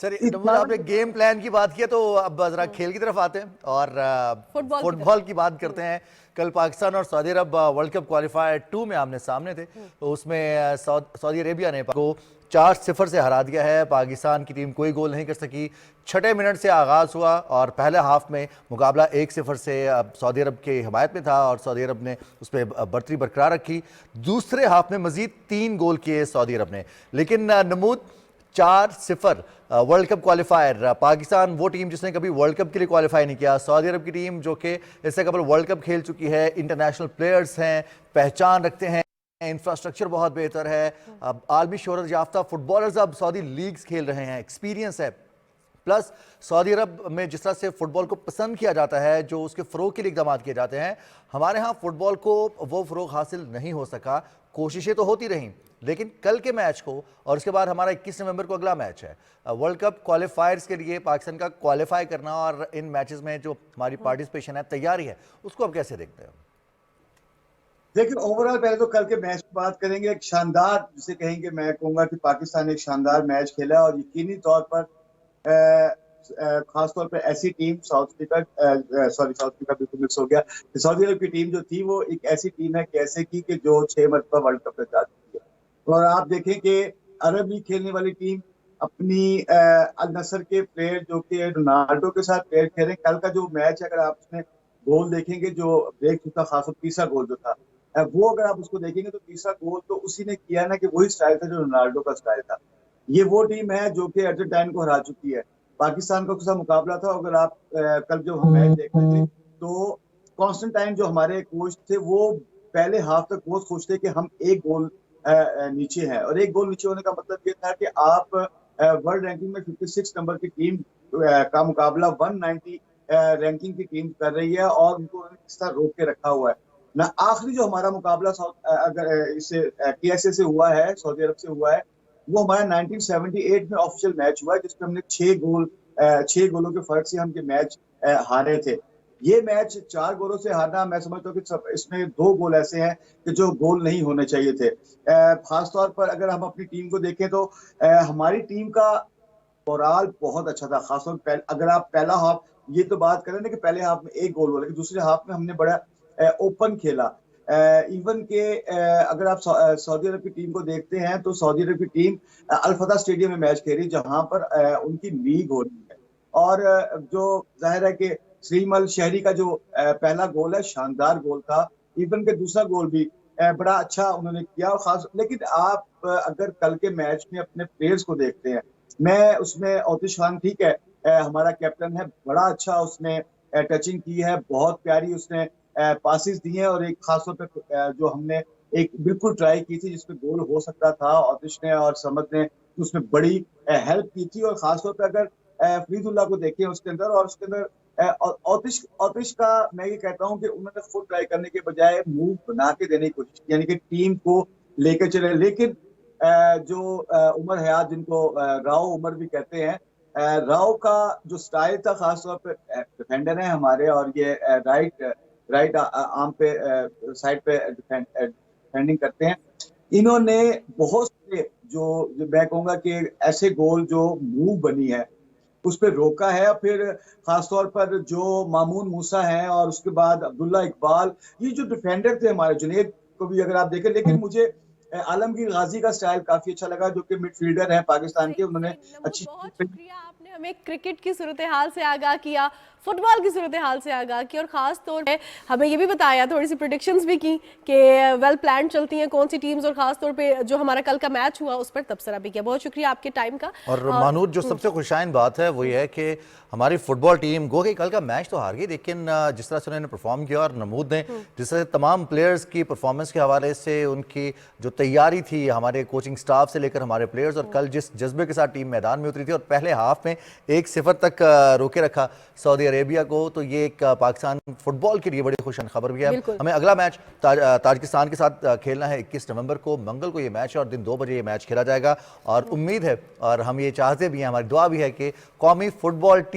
سر نمود آپ نے گیم پلان کی بات کیا تو اب ذرا کھیل کی طرف آتے ہیں اور فٹ بال کی بات کرتے ہیں. کل پاکستان اور سعودی عرب ورلڈ کپ کوالیفائر 2 میں آمنے سامنے تھے, تو اس میں سعودی عربیہ نے کو 4-0 سے ہرا دیا ہے. پاکستان کی ٹیم کوئی گول نہیں کر سکی. 6 منٹ سے آغاز ہوا اور پہلے ہاف میں مقابلہ 1-0 سے سعودی عرب کے حمایت میں تھا اور سعودی عرب نے اس پہ برتری برقرار رکھی. دوسرے ہاف میں مزید 3 گول کیے سعودی عرب نے, لیکن نمود 4-0 ورلڈ کپ کوالیفائر. پاکستان وہ ٹیم جس نے کبھی ورلڈ کپ کے لیے کوالیفائی نہیں کیا. سعودی عرب کی ٹیم جو کہ اس سے قبل ورلڈ کپ کھیل چکی ہے, انٹرنیشنل پلیئرز ہیں, پہچان رکھتے ہیں, انفراسٹرکچر بہت بہتر ہے, عالمی شہرت یافتہ فٹ بالرز اب سعودی لیگز کھیل رہے ہیں, ایکسپیرینس ہے. پلس سعودی عرب میں جس طرح سے فٹ بال کو پسند کیا جاتا ہے, جو اس کے فروغ کے لیے اقدامات کیے جاتے ہیں, ہمارے ہاں فٹ بال کو وہ فروغ حاصل نہیں ہو سکا. کوششیں تو ہوتی رہیں, لیکن کل کے میچ کو اور اس کے بعد ہمارا 21 نومبر کو اگلا میچ ہے ورلڈ کپ کوالیفائرز کے لیے, پاکستان کا کوالیفائی کرنا اور ان میچز میں جو ہماری پارٹیسپیشن ہے, تیاری ہے, اس کو آپ کیسے دیکھتے ہیں؟ دیکھیں اوورال پہلے تو کل کے میچ کی بات کریں گے. ایک شاندار جسے کہیں گے, میں کہوں گا کہ پاکستان نے ایک شاندار میچ کھیلا اور یقینی طور پر خاص طور پر ایسی ٹیم ساؤتھ افریقہ بالکل مکس ہو گیا. سعودی عرب کی ٹیم جو تھی وہ ایک ایسی ٹیم ہے کیسے کی کہ جو 6 مرتبہ ورلڈ کپ میں جا چکی ہے. اور آپ دیکھیں کہ عرب لیگ کھیلنے والی ٹیم اپنی النصر کے پلیئر جو کہ رونالڈو کے ساتھ پلیئر کھیل رہے ہیں. کل کا جو میچ ہے اگر آپ اس میں گول دیکھیں گے جو بریک چکا, خاص طور تیسرا گول جو تھا وہ اگر آپ اس کو دیکھیں گے تو تیسرا گول تو اسی نے کیا نا کہ وہی سٹائل تھا جو رونالڈو کا سٹائل تھا. یہ وہ ٹیم ہے جو کہ ارجنٹائن کو ہرا چکی ہے. پاکستان کا کسا مقابلہ تھا. اگر آپ کل جو ہم میچ دیکھ رہے تھے تو کانسٹنٹائن جو ہمارے کوچ تھے وہ پہلے ہاف تک بہت خوش تھے کہ ہم ایک گول نیچے ہیں, اور ایک گول نیچے ہونے کا مطلب یہ تھا کہ آپ ورلڈ رینکنگ میں 56 نمبر کی ٹیم کا مقابلہ 190 رینکنگ کی ٹیم کر رہی ہے اور ان کو اس طرح روک کے رکھا ہوا ہے نا. آخری جو ہمارا مقابلہ اگر اس سے ٹی ایس اے سے ہوا ہے, سعودی عرب سے ہوا ہے, وہ ہمارا 1978 میں آفیشیل میچ ہوا ہے جس میں ہم نے 6 گولوں کے فرق سے ہم یہ میچ ہارے تھے. یہ میچ 4 گولوں سے ہارنا, میں سمجھتا ہوں کہ اس میں 2 گول ایسے ہیں کہ جو گول نہیں ہونے چاہیے تھے. خاص طور پر اگر ہم اپنی ٹیم کو دیکھیں تو ہماری ٹیم کا مورال بہت اچھا تھا. خاص طور پر اگر آپ پہلا ہاف, یہ تو بات کریں نا کہ پہلے ہاف میں 1 گول ہوا, لیکن دوسرے ہاف میں ہم نے بڑا اوپن کھیلا. ایون کہ اگر آپ سعودی عرب کی ٹیم کو دیکھتے ہیں تو سعودی عرب کی ٹیم الفتح اسٹیڈیم میں میچ کھیل رہی جہاں پر ان کی لیگ ہو رہی ہے, اور جو ظاہر ہے کہ سلیم الشہری کا جو پہلا گول ہے شاندار گول تھا. ایون کہ دوسرا گول بھی بڑا اچھا انہوں نے کیا. اور خاص لیکن آپ اگر کل کے میچ میں اپنے پلیئرز کو دیکھتے ہیں, میں اس میں عطیش خان ٹھیک ہے ہمارا کیپٹن ہے, بڑا اچھا اس نے ٹچنگ کی ہے, بہت پیاری اس نے پاسز دی ہیں, اور ایک خاص طور پہ جو ہم نے ایک بالکل ٹرائی کی تھی جس پہ گول ہو سکتا تھا, عطیش نے اور سمد نے اس میں بڑی ہیلپ کی تھی. اور خاص طور پہ اگر فرید اللہ کو دیکھیں اس کے اندر, اور اس کے اندر عطیش کا میں یہ کہتا ہوں کہ انہوں نے خود ٹرائی کرنے کے بجائے موو بنا کے دینے کی کوشش کی, یعنی کہ ٹیم کو لے کے چلے. لیکن جو عمر حیات جن کو راؤ عمر بھی کہتے ہیں, راؤ کا جو سٹائل تھا, خاص طور پہ ڈیفینڈر ہیں ہمارے اور یہ رائٹ آرم پہ سائڈ پہ ڈیفینڈنگ کرتے ہیں, انہوں نے بہت سے جو میں کہوں گا کہ ایسے گول جو موو بنی ہے اس پہ روکا ہے. پھر خاص طور پر جو مامون موسیٰ ہیں اور اس کے بعد عبداللہ اقبال, یہ جو ڈیفینڈر تھے ہمارے, جنید کو بھی اگر آپ دیکھیں, لیکن مجھے عالمگیر غازی کا سٹائل کافی اچھا لگا جو کہ مڈ فیلڈر ہیں پاکستان کے. انہوں نے اچھی, بہت شکریہ, آپ نے ہمیں کرکٹ کی صورتحال سے آگاہ کیا, فٹ بال کی صورتحال سے آگاہ کیا, اور خاص طور پہ ہمیں یہ بھی بتایا, تھوڑی سی پریڈکشنز بھی کی کہ ویل پلانڈ چلتی ہیں کون سی ٹیمز, اور خاص طور پہ جو ہمارا کل کا میچ ہوا اس پر تبصرہ بھی کیا. بہت شکریہ آپ کے ٹائم کا. اور مانود جو سب سے خوشائن بات ہے وہ یہ ہے کہ ہماری فٹ بال ٹیم گو کہ کل کا میچ تو ہار گئی, لیکن جس طرح سے انہوں نے پرفارم کیا, اور نمود نے جس طرح سے تمام پلیئرز کی پرفارمنس کے حوالے سے ان کی جو تیاری تھی, ہمارے کوچنگ سٹاف سے لے کر ہمارے پلیئرز, اور کل جس جذبے کے ساتھ ٹیم میدان میں اتری تھی اور پہلے ہاف میں 1-0 تک روکے رکھا سعودی عربیہ کو, تو یہ ایک پاکستان فٹ بال کے لیے بڑی خوشن خبر بھی ہے. ہمیں اگلا میچ تاجکستان کے ساتھ کھیلنا ہے 21 نومبر کو, منگل کو یہ میچ ہے, اور دن 2 بجے یہ میچ کھیلا جائے گا. اور امید ہے اور ہم یہ چاہتے بھی ہیں, ہماری دعا بھی ہے کہ قومی فٹ بال ٹیم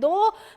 2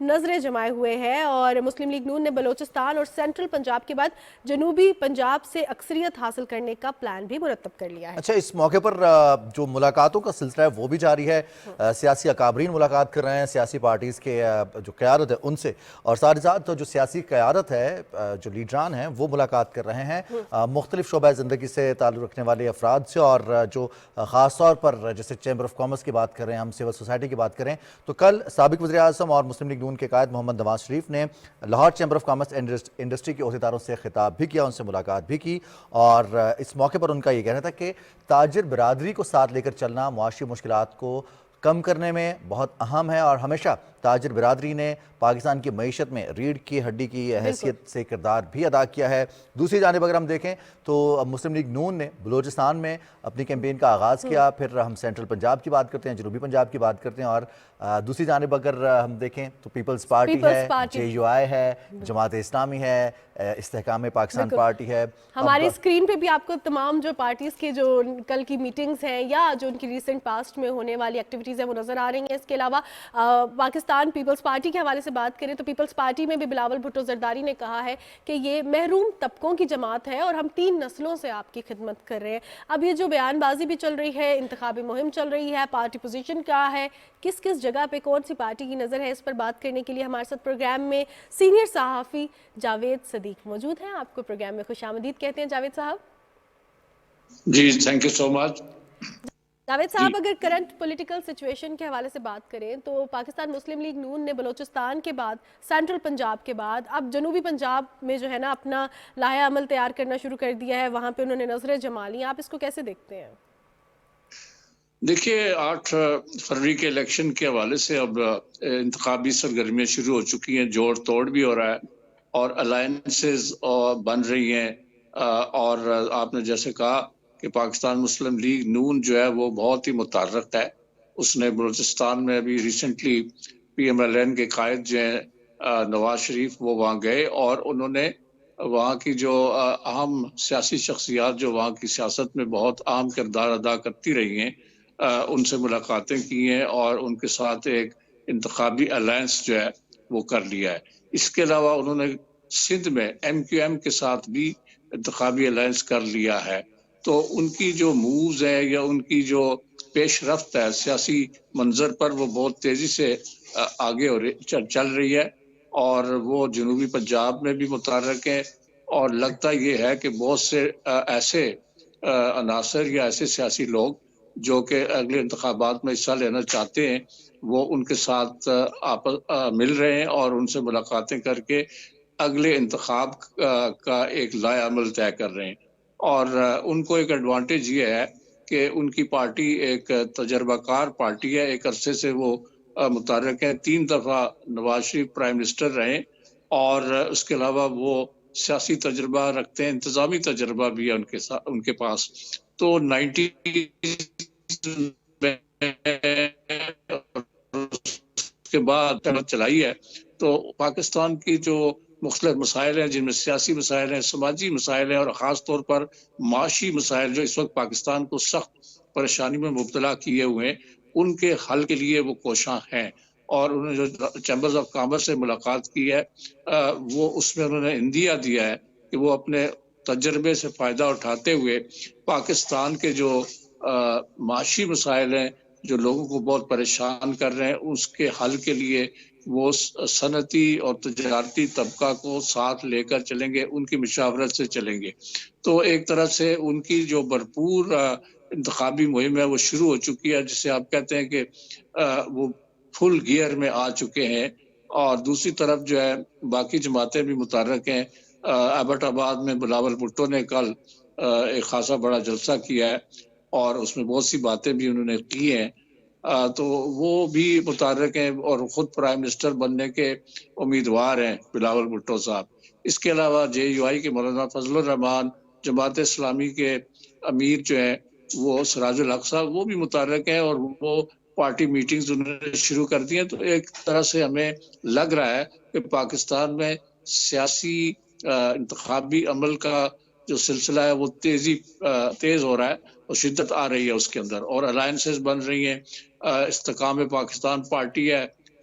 نظریں جمائے ہوئے ہے اور مسلم لیگ نون نے بلوچستان اور سینٹرل پنجاب کے بعد جنوبی پنجاب سے اکثریت حاصل کرنے کا پلان بھی مرتب کر لیا ہے. اچھا، اس موقع پر جو ملاقاتوں کا سلسلہ ہے وہ بھی جاری ہے. سیاسی اکابرین ملاقات کر رہے ہیں سیاسی پارٹیز کے جو قیادت ہے ان سے، اور ساتھ ہی ساتھ جو سیاسی قیادت ہے جو لیڈران ہیں وہ ملاقات کر رہے ہیں مختلف شعبہ زندگی سے تعلق رکھنے والے افراد سے، اور جو خاص طور پر جیسے چیمبر آف کامرس کی بات کر رہے ہیں، ہم سول سوسائٹی کی بات کریں تو کل سابق وزیر اعظم اور مسلم لیگ نون کے قائد محمد نواز شریف نے Lahore chamber of commerce industry کے عہدیداروں سے خطاب بھی کیا، ان سے ملاقات بھی کی، اور اس موقع پر ان کا یہ کہنا تھا کہ تاجر برادری کو ساتھ لے کر چلنا معاشی مشکلات کو کم کرنے میں بہت اہم ہے، اور ہمیشہ تاجر برادری نے پاکستان کی معیشت میں ریڑھ کی ہڈی کی حیثیت سے کردار بھی ادا کیا ہے. دوسری جانب اگر ہم دیکھیں تو مسلم لیگ نون نے بلوچستان میں اپنی کیمپین کا آغاز کیا، پھر ہم سینٹرل پنجاب کی بات کرتے ہیں، جنوبی پنجاب کی بات کرتے ہیں، اور دوسری جانب اگر ہم دیکھیں تو پیپلز پارٹی ہے، JUI ہے، جماعت اسلامی ہے، استحکام پاکستان پارٹی ہے. ہماری اسکرین پہ بھی آپ کو تمام جو پارٹیز کے جو کل کی میٹنگز ہیں یا جو ان کی ریسنٹ پاسٹ میں ہونے والی ایکٹیویٹیز ہیں وہ نظر آ رہی ہیں. اس کے علاوہ پاکستان پیپلز پارٹی کے حوالے سے بات کریں تو پیپلز پارٹی میں بھی بلاول بھٹو زرداری نے کہا ہے کہ یہ محروم طبقوں کی جماعت ہے اور ہم 3 نسلوں سے آپ کی خدمت کر رہے ہیں. اب یہ جو بیان بازی بھی چل رہی ہے، انتخابی مہم چل رہی ہے، پارٹی پوزیشن کیا ہے، کس کس جگہ پہ کون سی پارٹی کی نظر ہے، اس پر بات کرنے کے لیے ہمارے ساتھ پروگرام میں سینئر صحافی جاوید صدیق موجود ہیں. آپ کو پروگرام میں خوش آمدید کہتے ہیں جاوید صاحب. جی تھینک یو سو مچ. جاوید صاحب، اگر کرنٹ پولیٹیکل سچویشن کے حوالے سے بات کریں تو پاکستان مسلم لیگ نون نے بلوچستان کے بعد، سینٹرل پنجاب کے بعد اب جنوبی پنجاب میں جو ہے نا اپنا لاہے عمل تیار کرنا شروع کر دیا ہے، وہاں پہ انہوں نے نظریں جما لی. آپ اس کو کیسے دیکھتے ہیں؟ دیکھیے 8 فروری کے الیکشن کے حوالے سے اب انتخابی سرگرمیاں شروع ہو چکی ہیں، جوڑ توڑ بھی ہو رہا ہے اور الائنسز بن رہی ہیں، اور آپ نے جیسے کہا کہ پاکستان مسلم لیگ نون جو ہے وہ بہت ہی متحرک ہے. اس نے بلوچستان میں ابھی ریسنٹلی PMLN کے قائد جو ہیں نواز شریف وہ وہاں گئے اور انہوں نے وہاں کی جو اہم سیاسی شخصیات جو وہاں کی سیاست میں بہت اہم کردار ادا کرتی رہی ہیں ان سے ملاقاتیں کی ہیں اور ان کے ساتھ ایک انتخابی الائنس جو ہے وہ کر لیا ہے. اس کے علاوہ انہوں نے سندھ میں MQM کے ساتھ بھی انتخابی الائنس کر لیا ہے. تو ان کی جو مووز ہے یا ان کی جو پیش رفت ہے سیاسی منظر پر وہ بہت تیزی سے آگے چل رہی ہے، اور وہ جنوبی پنجاب میں بھی متحرک ہیں. اور لگتا یہ ہے کہ بہت سے ایسے عناصر یا ایسے سیاسی لوگ جو کہ اگلے انتخابات میں حصہ لینا چاہتے ہیں وہ ان کے ساتھ مل رہے ہیں اور ان سے ملاقاتیں کر کے اگلے انتخاب کا ایک لائحہ عمل طے کر رہے ہیں. اور ان کو ایک ایڈوانٹیج یہ ہے کہ ان کی پارٹی ایک تجربہ کار پارٹی ہے، ایک عرصے سے وہ متحرک ہیں، 3 دفعہ نواز شریف پرائم منسٹر رہے اور اس کے علاوہ وہ سیاسی تجربہ رکھتے ہیں، انتظامی تجربہ بھی ہے ان کے پاس. تو 90 کے بعد چلائی ہے تو پاکستان کی جو مختلف مسائل ہیں جن میں سیاسی مسائل ہیں، سماجی مسائل ہیں اور خاص طور پر معاشی مسائل جو اس وقت پاکستان کو سخت پریشانی میں مبتلا کیے ہوئے ہیں ان کے حل کے لیے وہ کوشاں ہیں. اور انہوں نے جو چیمبرز آف کامرس سے ملاقات کی ہے وہ اس میں انہوں نے عندیہ دیا ہے کہ وہ اپنے تجربے سے فائدہ اٹھاتے ہوئے پاکستان کے جو معاشی مسائل ہیں جو لوگوں کو بہت پریشان کر رہے ہیں اس کے حل کے لیے وہ صنعتی اور تجارتی طبقہ کو ساتھ لے کر چلیں گے، ان کی مشاورت سے چلیں گے. تو ایک طرح سے ان کی جو بھرپور انتخابی مہم ہے وہ شروع ہو چکی ہے، جسے آپ کہتے ہیں کہ وہ فل گیئر میں آ چکے ہیں. اور دوسری طرف جو ہے باقی جماعتیں بھی متحرک ہیں. ایبٹ آباد میں بلاول بھٹو نے کل ایک خاصا بڑا جلسہ کیا ہے اور اس میں بہت سی باتیں بھی انہوں نے کی ہیں، تو وہ بھی متحرک ہیں اور خود پرائم منسٹر بننے کے امیدوار ہیں بلاول بھٹو صاحب. اس کے علاوہ JUI کے مولانا فضل الرحمان، جماعت اسلامی کے امیر جو ہیں وہ سراج الحق صاحب وہ بھی متحرک ہیں اور وہ پارٹی میٹنگز انہوں نے شروع کر دی ہیں. تو ایک طرح سے ہمیں لگ رہا ہے کہ پاکستان میں سیاسی انتخابی عمل کا جو سلسلہ ہے وہ تیز ہو رہا ہے اور شدت آ رہی ہے اس کے اندر، اور الائنسز بن رہی ہیں. استحکام پاکستان پارٹی ہے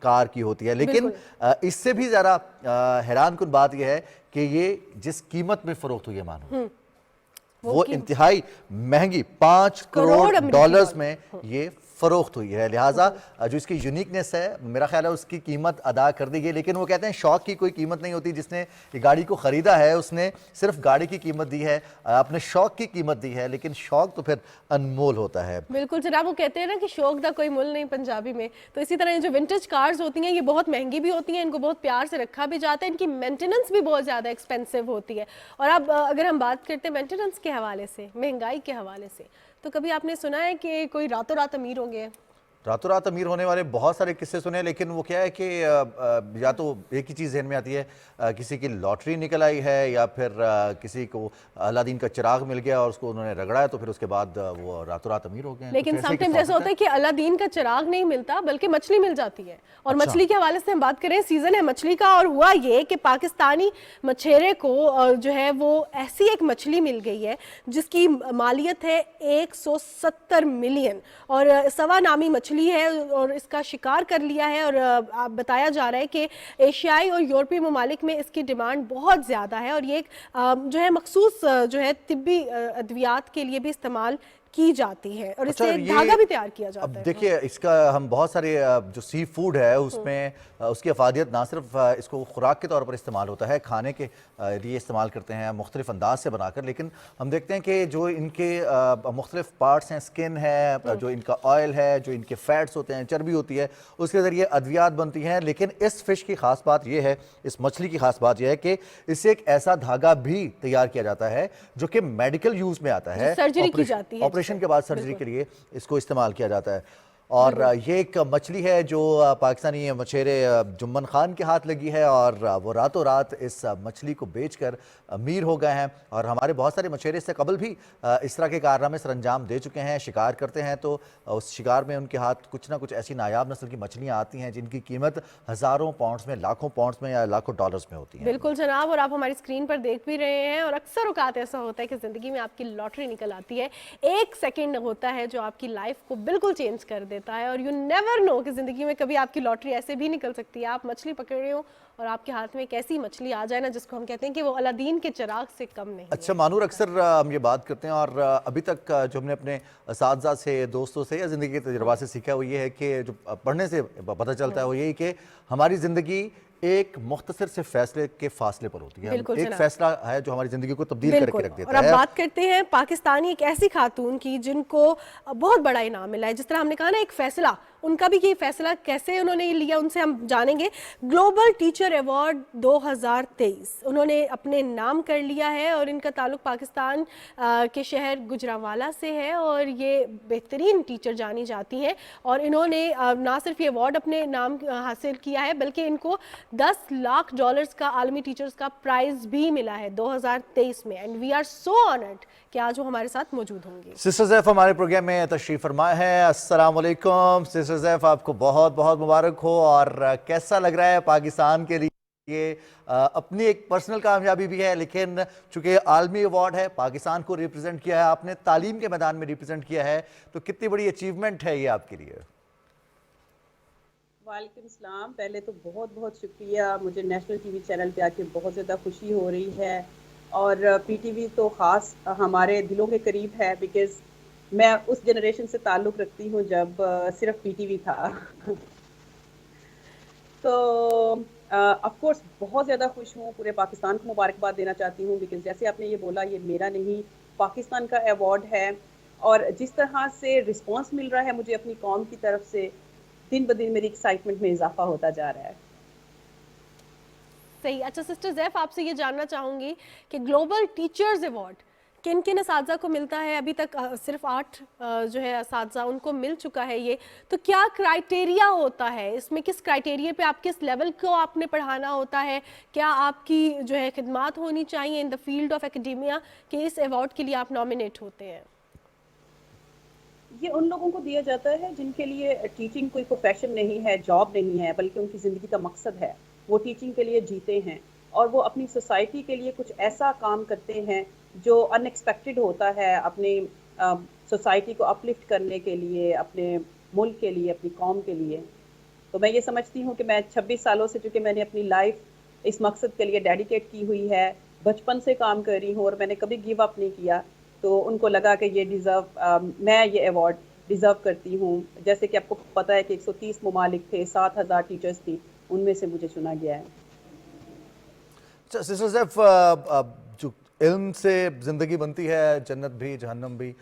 کار کی ہوتی ہے، لیکن اس سے بھی ذرا حیران کن بات یہ ہے کہ یہ جس قیمت میں فروخت ہوئی ہے مانو وہ انتہائی مہنگی 5 کروڑ ڈالرز میں یہ فروخت ہوئی ہے، لہٰذا جو اس کی یونیکنیس ہے میرا خیال ہے اس کی قیمت ادا کر دی گئی، لیکن وہ کہتے ہیں شوق کی کوئی قیمت نہیں ہوتی، جس نے یہ گاڑی کو خریدا ہے اس نے صرف گاڑی کی قیمت دی ہے، اپنے شوق کی قیمت دی ہے، لیکن شوق تو پھر انمول ہوتا ہے۔ بالکل جناب، وہ کہتے ہیں نا کہ شوق دا کوئی مول نہیں پنجابی میں، تو اسی طرح جو ونٹیج کارز ہوتی ہیں یہ بہت مہنگی بھی ہوتی ہیں، ان کو بہت پیار سے رکھا بھی جاتا ہے، ان کی مینٹیننس بھی بہت زیادہ ایکسپینسو ہوتی ہے۔ اور اب اگر ہم بات کرتے ہیں مینٹیننس کے حوالے سے، مہنگائی کے حوالے سے، تو کبھی آپ نے سنا ہے کہ کوئی راتوں رات امیر ہو گئے؟ راتوں رات امیر ہونے والے بہت سارے قصے سنے، لیکن وہ کیا ہے کہ یا تو ایک ہی چیز ذہن میں آتی ہے، کسی کی لاٹری نکل آئی ہے یا پھر کسی کو اللہ کا چراغ مل گیا اور اس کو انہوں نے رگڑا ہے تو پھر اس کے بعد وہ راتوں رات امیر ہو گئے ہیں۔ لیکن سم ٹائمز ایسا ہوتا ہے کہ اللہ کا چراغ نہیں ملتا بلکہ مچھلی مل جاتی ہے، اور مچھلی کے حوالے سے ہم بات کریں، سیزن ہے مچھلی کا، اور ہوا یہ کہ پاکستانی مچھیرے کو جو ہے وہ ایسی ایک مچھلی مل گئی ہے جس کی مالیت ہے 170 ملین، اور سوا نامی مچھلی ہے، اور اس کا شکار کر لیا ہے، اور بتایا جا رہا ہے کہ ایشیائی اور یورپی ممالک میں اس کی ڈیمانڈ بہت زیادہ ہے، اور یہ ایک جو ہے مخصوص جو ہے طبی ادویات کے لیے بھی استعمال کی جاتی ہے، اور اس سے دھاگا بھی تیار کیا جاتا ہے۔ اب دیکھیے اس کا ہم بہت سارے جو سی فوڈ ہے اس میں اس کی افادیت نہ صرف اس کو خوراک کے طور پر استعمال ہوتا ہے، کھانے کے لیے استعمال کرتے ہیں مختلف انداز سے بنا کر، لیکن ہم دیکھتے ہیں کہ جو ان کے مختلف پارٹس ہیں، سکن ہے، جو ان کا آئل ہے، جو ان کے فیٹس ہوتے ہیں، چربی ہوتی ہے، اس کے ذریعے ادویات بنتی ہیں، لیکن اس فش کی خاص بات یہ ہے، اس مچھلی کی خاص بات یہ ہے کہ اس سے ایک ایسا دھاگا بھی تیار کیا جاتا ہے جو کہ میڈیکل یوز میں آتا ہے، سرجری کی جاتی ہے، آپریشن کے بعد سرجری کے لیے اس کو استعمال کیا جاتا ہے۔ اور یہ ایک مچھلی ہے جو پاکستانی مچھیرے جمن خان کے ہاتھ لگی ہے، اور وہ راتوں رات اس مچھلی کو بیچ کر امیر ہو گئے ہیں، اور ہمارے بہت سارے مچھیرے اس سے قبل بھی اس طرح کے کارنامے سر انجام دے چکے ہیں، شکار کرتے ہیں تو اس شکار میں ان کے ہاتھ کچھ نہ کچھ ایسی نایاب نسل کی مچھلیاں آتی ہیں جن کی قیمت ہزاروں پاؤنڈز میں، لاکھوں پاؤنڈز میں یا لاکھوں ڈالرز میں ہوتی ہیں۔ بالکل جناب، اور آپ ہماری اسکرین پر دیکھ بھی رہے ہیں، اور اکثر اوقات ایسا ہوتا ہے کہ زندگی میں آپ کی لاٹری نکل آتی ہے، ایک سیکنڈ ہوتا ہے جو آپ کی لائف کو بالکل چینج کر دیتا ہے، اور یو نیور نو کہ زندگی میں کبھی آپ کی لاٹری ایسے بھی نکل سکتی ہے، آپ مچھلی پکڑ رہے ہو اور آپ کے ہاتھ میں ایک ایسی مچھلی آ جائے نا جس کو ہم کہتے ہیں کہ وہ اللہ کے چراغ سے کم نہیں ہے۔ اچھا مانور، اکثر ہم یہ بات کرتے ہیں اور ابھی تک جو ہم نے اپنے اساتذہ سے، دوستوں سے یا زندگی کے تجربات سے سیکھا وہ یہ ہے کہ جو پڑھنے سے پتہ چلتا ہے وہ یہی کہ ہماری زندگی ایک مختصر سے فیصلے کے فاصلے پر ہوتی ہے، ایک فیصلہ ہے جو ہماری زندگی کو تبدیل کر کے رکھ دیتا ہے۔ اور اب بات کرتے ہیں پاکستانی ایک ایسی خاتون کی جن کو بہت بڑا انعام ملا ہے، جس طرح ہم نے کہا نا ایک فیصلہ، ان کا بھی یہ فیصلہ کیسے انہوں نے لیا، ان سے ہم جانیں گے۔ گلوبل ٹیچر ایوارڈ 2023 انہوں نے اپنے نام کر لیا ہے، اور ان کا تعلق پاکستان کے شہر گجرانوالہ سے ہے، اور یہ بہترین ٹیچر جانی جاتی ہیں، اور انہوں نے نہ صرف یہ ایوارڈ اپنے نام حاصل کیا ہے بلکہ ان کو $10 لاکھ کا عالمی ٹیچرز کا پرائز بھی ملا ہے 2023 میں، and we are so honoured کہ آج وہ ہمارے ساتھ موجود ہوں گے۔ سسٹر زیف ہمارے پروگرام میں تشریف فرمائے ہیں۔ السلام علیکم سسٹر زیف، آپ کو بہت بہت مبارک ہو، اور کیسا لگ رہا ہے پاکستان کے لیے؟ اپنی ایک پرسنل کامیابی بھی ہے، لیکن چونکہ عالمی ایوارڈ ہے، پاکستان کو ریپرزینٹ کیا ہے آپ نے، تعلیم کے میدان میں ریپرزینٹ کیا ہے، تو کتنی بڑی اچیومنٹ ہے یہ آپ کے لیے؟ وعلیکم السلام، پہلے تو بہت بہت شکریہ، مجھے نیشنل ٹی وی چینل پہ آ کے بہت زیادہ خوشی ہو رہی ہے، اور پی ٹی وی تو خاص ہمارے دلوں کے قریب ہے، بیکاز میں اس جنریشن سے تعلق رکھتی ہوں جب صرف پی ٹی وی تھا۔ تو آف کورس بہت زیادہ خوش ہوں، پورے پاکستان کو مبارکباد دینا چاہتی ہوں، بیکاز جیسے آپ نے یہ بولا یہ میرا نہیں، پاکستان کا ایوارڈ ہے، اور جس طرح سے رسپانس مل رہا ہے مجھے اپنی قوم کی طرف سے، دن بدن میری ایکسائٹمنٹ میں اضافہ ہوتا جا رہا ہے۔ صحیح۔ اچھا سسٹر زیف، آپ سے یہ جاننا چاہوں گی کہ گلوبل ٹیچرز ایوارڈ کن کن اساتذہ کو ملتا ہے؟ ابھی تک صرف 8 جو ہے اساتذہ ان کو مل چکا ہے یہ، تو کیا کرائٹیریا ہوتا ہے اس میں؟ کس کرائٹیریا پہ آپ کس لیول کو آپ نے پڑھانا ہوتا ہے؟ کیا آپ کی جو ہے خدمات ہونی چاہیے ان دا فیلڈ آف اکیڈیمیا کہ اس ایوارڈ کے لیے آپ نامینیٹ ہوتے ہیں؟ یہ ان لوگوں کو دیا جاتا ہے جن کے لیے ٹیچنگ کوئی پروفیشن نہیں ہے، جاب نہیں ہے، بلکہ ان کی زندگی کا مقصد ہے، وہ ٹیچنگ کے لیے جیتے ہیں، اور وہ اپنی سوسائٹی کے لیے کچھ ایسا کام کرتے ہیں جو ان ایکسپیکٹڈ ہوتا ہے، اپنی سوسائٹی کو اپلفٹ کرنے کے لیے، اپنے ملک کے لیے، اپنی قوم کے لیے۔ تو میں یہ سمجھتی ہوں کہ میں 26 سالوں سے چونکہ میں نے اپنی لائف اس مقصد کے لیے ڈیڈیکیٹ کی ہوئی ہے, بچپن سے کام کر رہی ہوں اور میں نے کبھی گیو اپ نہیں کیا, تو ان کو لگا کہ میں یہ ایوارڈ ڈیزرو کرتی ہوں. جیسے کہ آپ کو پتہ ہے کہ 130 ممالک تھے, 7,000 ٹیچرز تھی, ان میں سے مجھے چنا گیا ہے. سسٹر زیف, جو علم سے زندگی بنتی ہے, جنت بھی جہنم بھی,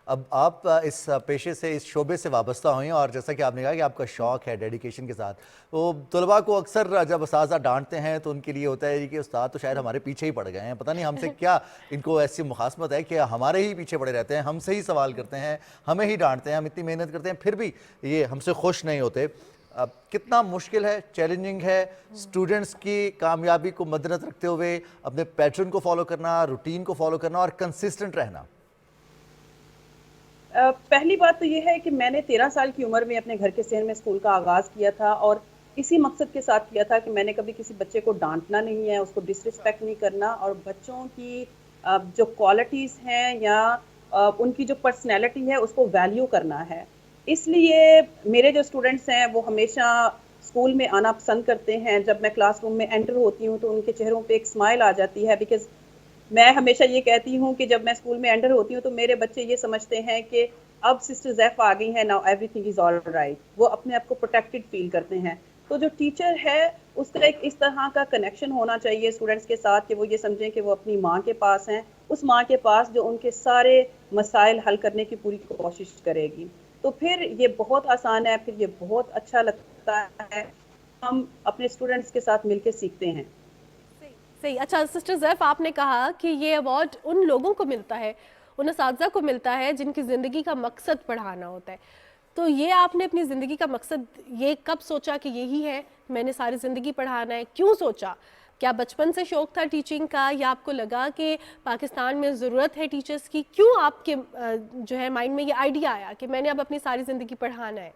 اب آپ اس پیشے سے, اس شعبے سے وابستہ ہوئی ہیں, اور جیسا کہ آپ نے کہا کہ آپ کا شوق ہے ڈیڈیکیشن کے ساتھ, تو طلباء کو اکثر جب اساتذہ ڈانٹتے ہیں تو ان کے لیے ہوتا ہے کہ استاد تو شاید ہمارے پیچھے ہی پڑ گئے ہیں, پتہ نہیں ہم سے کیا ان کو ایسی مخاصمت ہے کہ ہمارے ہی پیچھے پڑے رہتے ہیں, ہم سے ہی سوال کرتے ہیں, ہمیں ہی ڈانٹتے ہیں, ہم اتنی محنت کرتے ہیں پھر بھی یہ ہم سے خوش نہیں ہوتے. کتنا مشکل ہے, چیلنجنگ ہے اسٹوڈنٹس کی کامیابی کو مد نظر رکھتے ہوئے اپنے پیٹرن کو فالو کرنا, روٹین کو فالو کرنا اور کنسسٹنٹ رہنا؟ پہلی بات تو یہ ہے کہ میں نے 13 سال کی عمر میں اپنے گھر کے صحن میں اسکول کا آغاز کیا تھا, اور اسی مقصد کے ساتھ کیا تھا کہ میں نے کبھی کسی بچے کو ڈانٹنا نہیں ہے, اس کو ڈس رسپیکٹ نہیں کرنا, اور بچوں کی جو کوالٹیز ہیں یا ان کی جو پرسنالٹی ہے اس کو ویلیو کرنا ہے. اس لیے میرے جو اسٹوڈنٹس ہیں وہ ہمیشہ اسکول میں آنا پسند کرتے ہیں. جب میں کلاس روم میں انٹر ہوتی ہوں تو ان کے چہروں پہ ایک اسمائل آ جاتی ہے, بیکاز میں ہمیشہ یہ کہتی ہوں کہ جب میں اسکول میں انٹر ہوتی ہوں تو میرے بچے یہ سمجھتے ہیں کہ اب سسٹر زیف آ گئی ہیں, now every thing is all right. وہ اپنے آپ کو پروٹیکٹڈ فیل کرتے ہیں. تو جو ٹیچر ہے اس کا ایک اس طرح کا کنیکشن ہونا چاہیے اسٹوڈنٹس کے ساتھ کہ وہ یہ سمجھیں کہ وہ اپنی ماں کے پاس ہیں, اس ماں کے پاس جو ان کے سارے مسائل حل کرنے کی پوری کوشش کرے گی. تو پھر یہ بہت آسان ہے, پھر یہ بہت اچھا لگتا ہے, ہم اپنے اسٹوڈنٹس کے ساتھ مل کے سیکھتے ہیں. صحیح. اچھا سسٹر زیف, آپ نے کہا کہ یہ ایوارڈ ان لوگوں کو ملتا ہے, ان اساتذہ کو ملتا ہے جن کی زندگی کا مقصد پڑھانا ہوتا ہے. تو یہ آپ نے اپنی زندگی کا مقصد یہ کب سوچا کہ یہی ہے, میں نے ساری زندگی پڑھانا ہے؟ کیوں سوچا؟ کیا بچپن سے شوق تھا ٹیچنگ کا, یا آپ کو لگا کہ پاکستان میں ضرورت ہے ٹیچرز کی؟ کیوں آپ کے جو ہے مائنڈ میں یہ آئیڈیا آیا کہ میں نے اب اپنی ساری زندگی پڑھانا ہے؟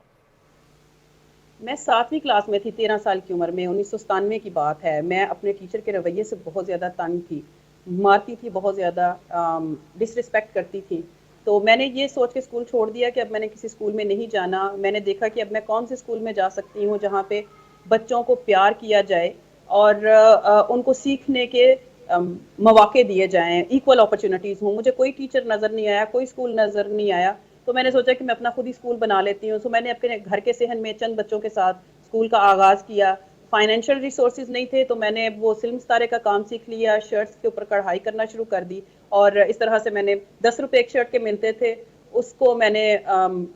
میں 7ویں کلاس میں تھی 13 سال کی عمر میں, 1997 کی بات ہے. میں اپنے ٹیچر کے رویے سے بہت زیادہ تنگ تھی, مارتی تھی, بہت زیادہ ڈس رسپیکٹ کرتی تھی. تو میں نے یہ سوچ کے اسکول چھوڑ دیا کہ اب میں نے کسی اسکول میں نہیں جانا. میں نے دیکھا کہ اب میں کون سے اسکول میں جا سکتی ہوں جہاں پہ بچوں کو پیار کیا جائے اور ان کو سیکھنے کے مواقع دیے جائیں, ایکول اپرچونٹیز ہوں. مجھے کوئی ٹیچر نظر نہیں آیا, کوئی اسکول نظر نہیں آیا, تو میں نے سوچا کہ میں اپنا خود ہی اسکول بنا لیتی ہوں. سو میں نے اپنے گھر کے صحن میں چند بچوں کے ساتھ اسکول کا آغاز کیا. فائنینشیل ریسورسز نہیں تھے تو میں نے وہ سلم ستارے کا کام سیکھ لیا, شرٹس کے اوپر کڑھائی کرنا شروع کر دی, اور اس طرح سے میں نے 10 روپے ایک شرٹ کے ملتے تھے, اس کو میں نے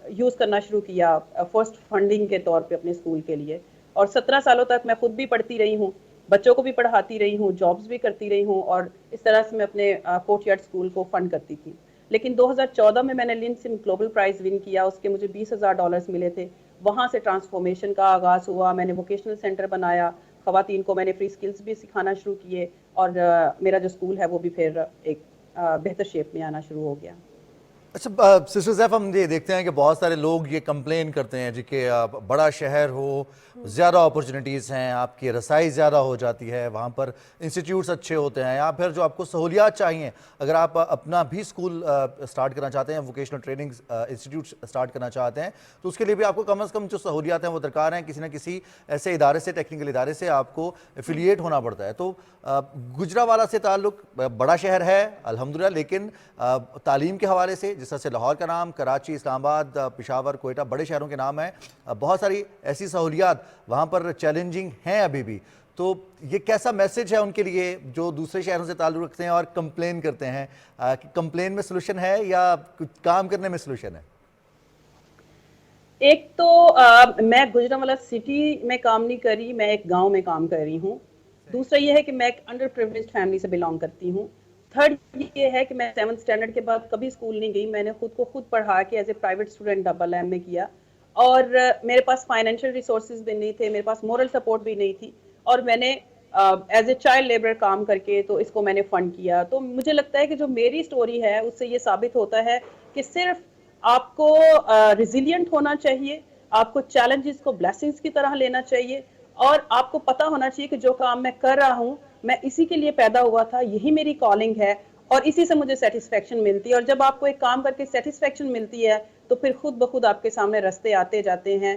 یوز کرنا شروع کیا فرسٹ فنڈنگ کے طور پہ اپنے اسکول کے لیے. اور 17 سالوں تک میں خود بھی پڑھتی رہی ہوں, بچوں کو بھی پڑھاتی رہی ہوں, جابس بھی کرتی رہی ہوں, اور اس طرح سے میں اپنے کورٹ یارڈ اسکول کو فنڈ کرتی تھی. لیکن 2014 میں نے لنسن گلوبل پرائز ون کیا, اس کے مجھے $20,000 ملے تھے. وہاں سے ٹرانسفارمیشن کا آغاز ہوا. میں نے ووکیشنل سینٹر بنایا, خواتین کو میں نے فری سکلز بھی سکھانا شروع کیے, اور میرا جو اسکول ہے وہ بھی پھر ایک بہتر شیپ میں آنا شروع ہو گیا. اچھا سسٹر زیف, ہم یہ دیکھتے ہیں کہ بہت سارے لوگ یہ کمپلین کرتے ہیں جی کہ بڑا شہر ہو, زیادہ اپرچونیٹیز ہیں, آپ کی رسائی زیادہ ہو جاتی ہے, وہاں پر انسٹیٹیوٹس اچھے ہوتے ہیں, یا پھر جو آپ کو سہولیات چاہیے, اگر آپ اپنا بھی اسکول اسٹارٹ کرنا چاہتے ہیں, ووکیشنل ٹریننگ انسٹیٹیوٹ اسٹارٹ کرنا چاہتے ہیں, تو اس کے لیے بھی آپ کو کم از کم جو سہولیات ہیں وہ درکار ہیں. کسی نہ کسی ایسے ادارے سے, ٹیکنیکل ادارے سے آپ کو ایفیلیٹ ہونا پڑتا ہے. تو گجرانوالہ سے تعلق, بڑا شہر ہے الحمدللہ, لیکن تعلیم کے حوالے سے جس طرح سے لاہور کا نام, کراچی, اسلام آباد, پشاور, کوئٹہ بڑے شہروں کے نام ہیں, بہت ساری ایسی سہولیات وہاں پر چیلنجنگ ہیں ابھی بھی. تو یہ کیسا میسج ہے ان کے لیے جو دوسرے شہروں سے تعلق رکھتے ہیں اور کمپلین کرتے ہیں, کہ کمپلین میں سلوشن ہے یا کچھ کام کرنے میں سلوشن ہے؟ ایک تو میں گجرانوالہ سٹی میں کام نہیں کر رہی, میں ایک گاؤں میں کام کر رہی ہوں. دوسرا یہ ہے کہ میں ایک انڈر پریولیجڈ فیملی سے بلانگ کرتی ہوں. تھرڈ یہ ہے کہ میں 7th اسٹینڈرڈ کے بعد کبھی اسکول نہیں گئی. میں نے خود کو خود پڑھا کے as a private student AA میں کیا, اور میرے پاس فائنینشیل ریسورسز بھی نہیں تھے, میرے پاس مورل سپورٹ بھی نہیں تھی, اور میں نے ایز اے چائلڈ لیبر کام کر کے تو اس کو میں نے فنڈ کیا. تو مجھے لگتا ہے کہ جو میری سٹوری ہے اس سے یہ ثابت ہوتا ہے کہ صرف آپ کو ریزیلینٹ ہونا چاہیے, آپ کو چیلنجز کو بلیسنگز کی طرح لینا چاہیے, اور آپ کو پتا ہونا چاہیے کہ جو کام میں کر رہا ہوں میں اسی کے لیے پیدا ہوا تھا, یہی میری کالنگ ہے, اور اسی سے مجھے سیٹسفیکشن ملتی ہے. اور جب آپ کو ایک کام کر کے سیٹسفیکشن ملتی ہے تو پھر خود بخود آپ کے سامنے رستے آتے جاتے ہیں.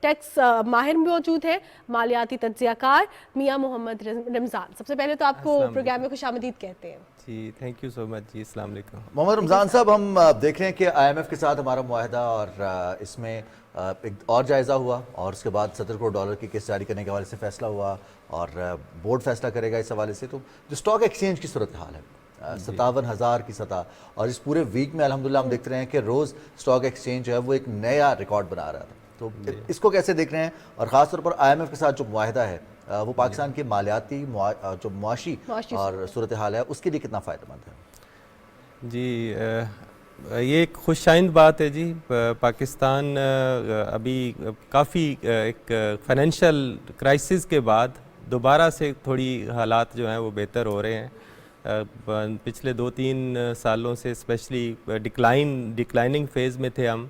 ٹیکس ماہر موجود ہیں مالیاتی تجزیہ کار میاں محمد رمضان. سب سے پہلے تو آپ کو پروگرام میں خوش آمدید کہتے ہیں. جی تھینک یو سو مچ جی. السلام علیکم. محمد رمضان صاحب، ہم دیکھ رہے ہیں کہ IMF کے ساتھ ہمارا معاہدہ اور اس میں ایک اور جائزہ ہوا اور اس کے بعد 70 کروڑ ڈالر کی قسط جاری کرنے کے حوالے سے فیصلہ ہوا اور بورڈ فیصلہ کرے گا اس حوالے سے. تو جو اسٹاک ایکسچینج کی صورتحال ہے 57,000 کی سطح، اور اس پورے ویک میں الحمدللہ ہم دیکھتے رہے ہیں کہ روز اسٹاک ایکسچینج جو ہے وہ ایک نیا ریکارڈ بنا رہا تھا. تو اس کو کیسے دیکھ رہے ہیں، اور خاص طور پر IMF کے ساتھ جو معاہدہ ہے وہ پاکستان کے مالیاتی جو معاشی اور صورتحال ہے اس کے لیے کتنا فائدہ مند ہے؟ جی یہ ایک خوش آئند بات ہے جی. پاکستان ابھی کافی ایک فائنینشیل کرائسس کے بعد دوبارہ سے تھوڑی حالات جو ہیں وہ بہتر ہو رہے ہیں. پچھلے 2-3 سالوں سے اسپیشلی ڈکلائننگ فیز میں تھے ہم،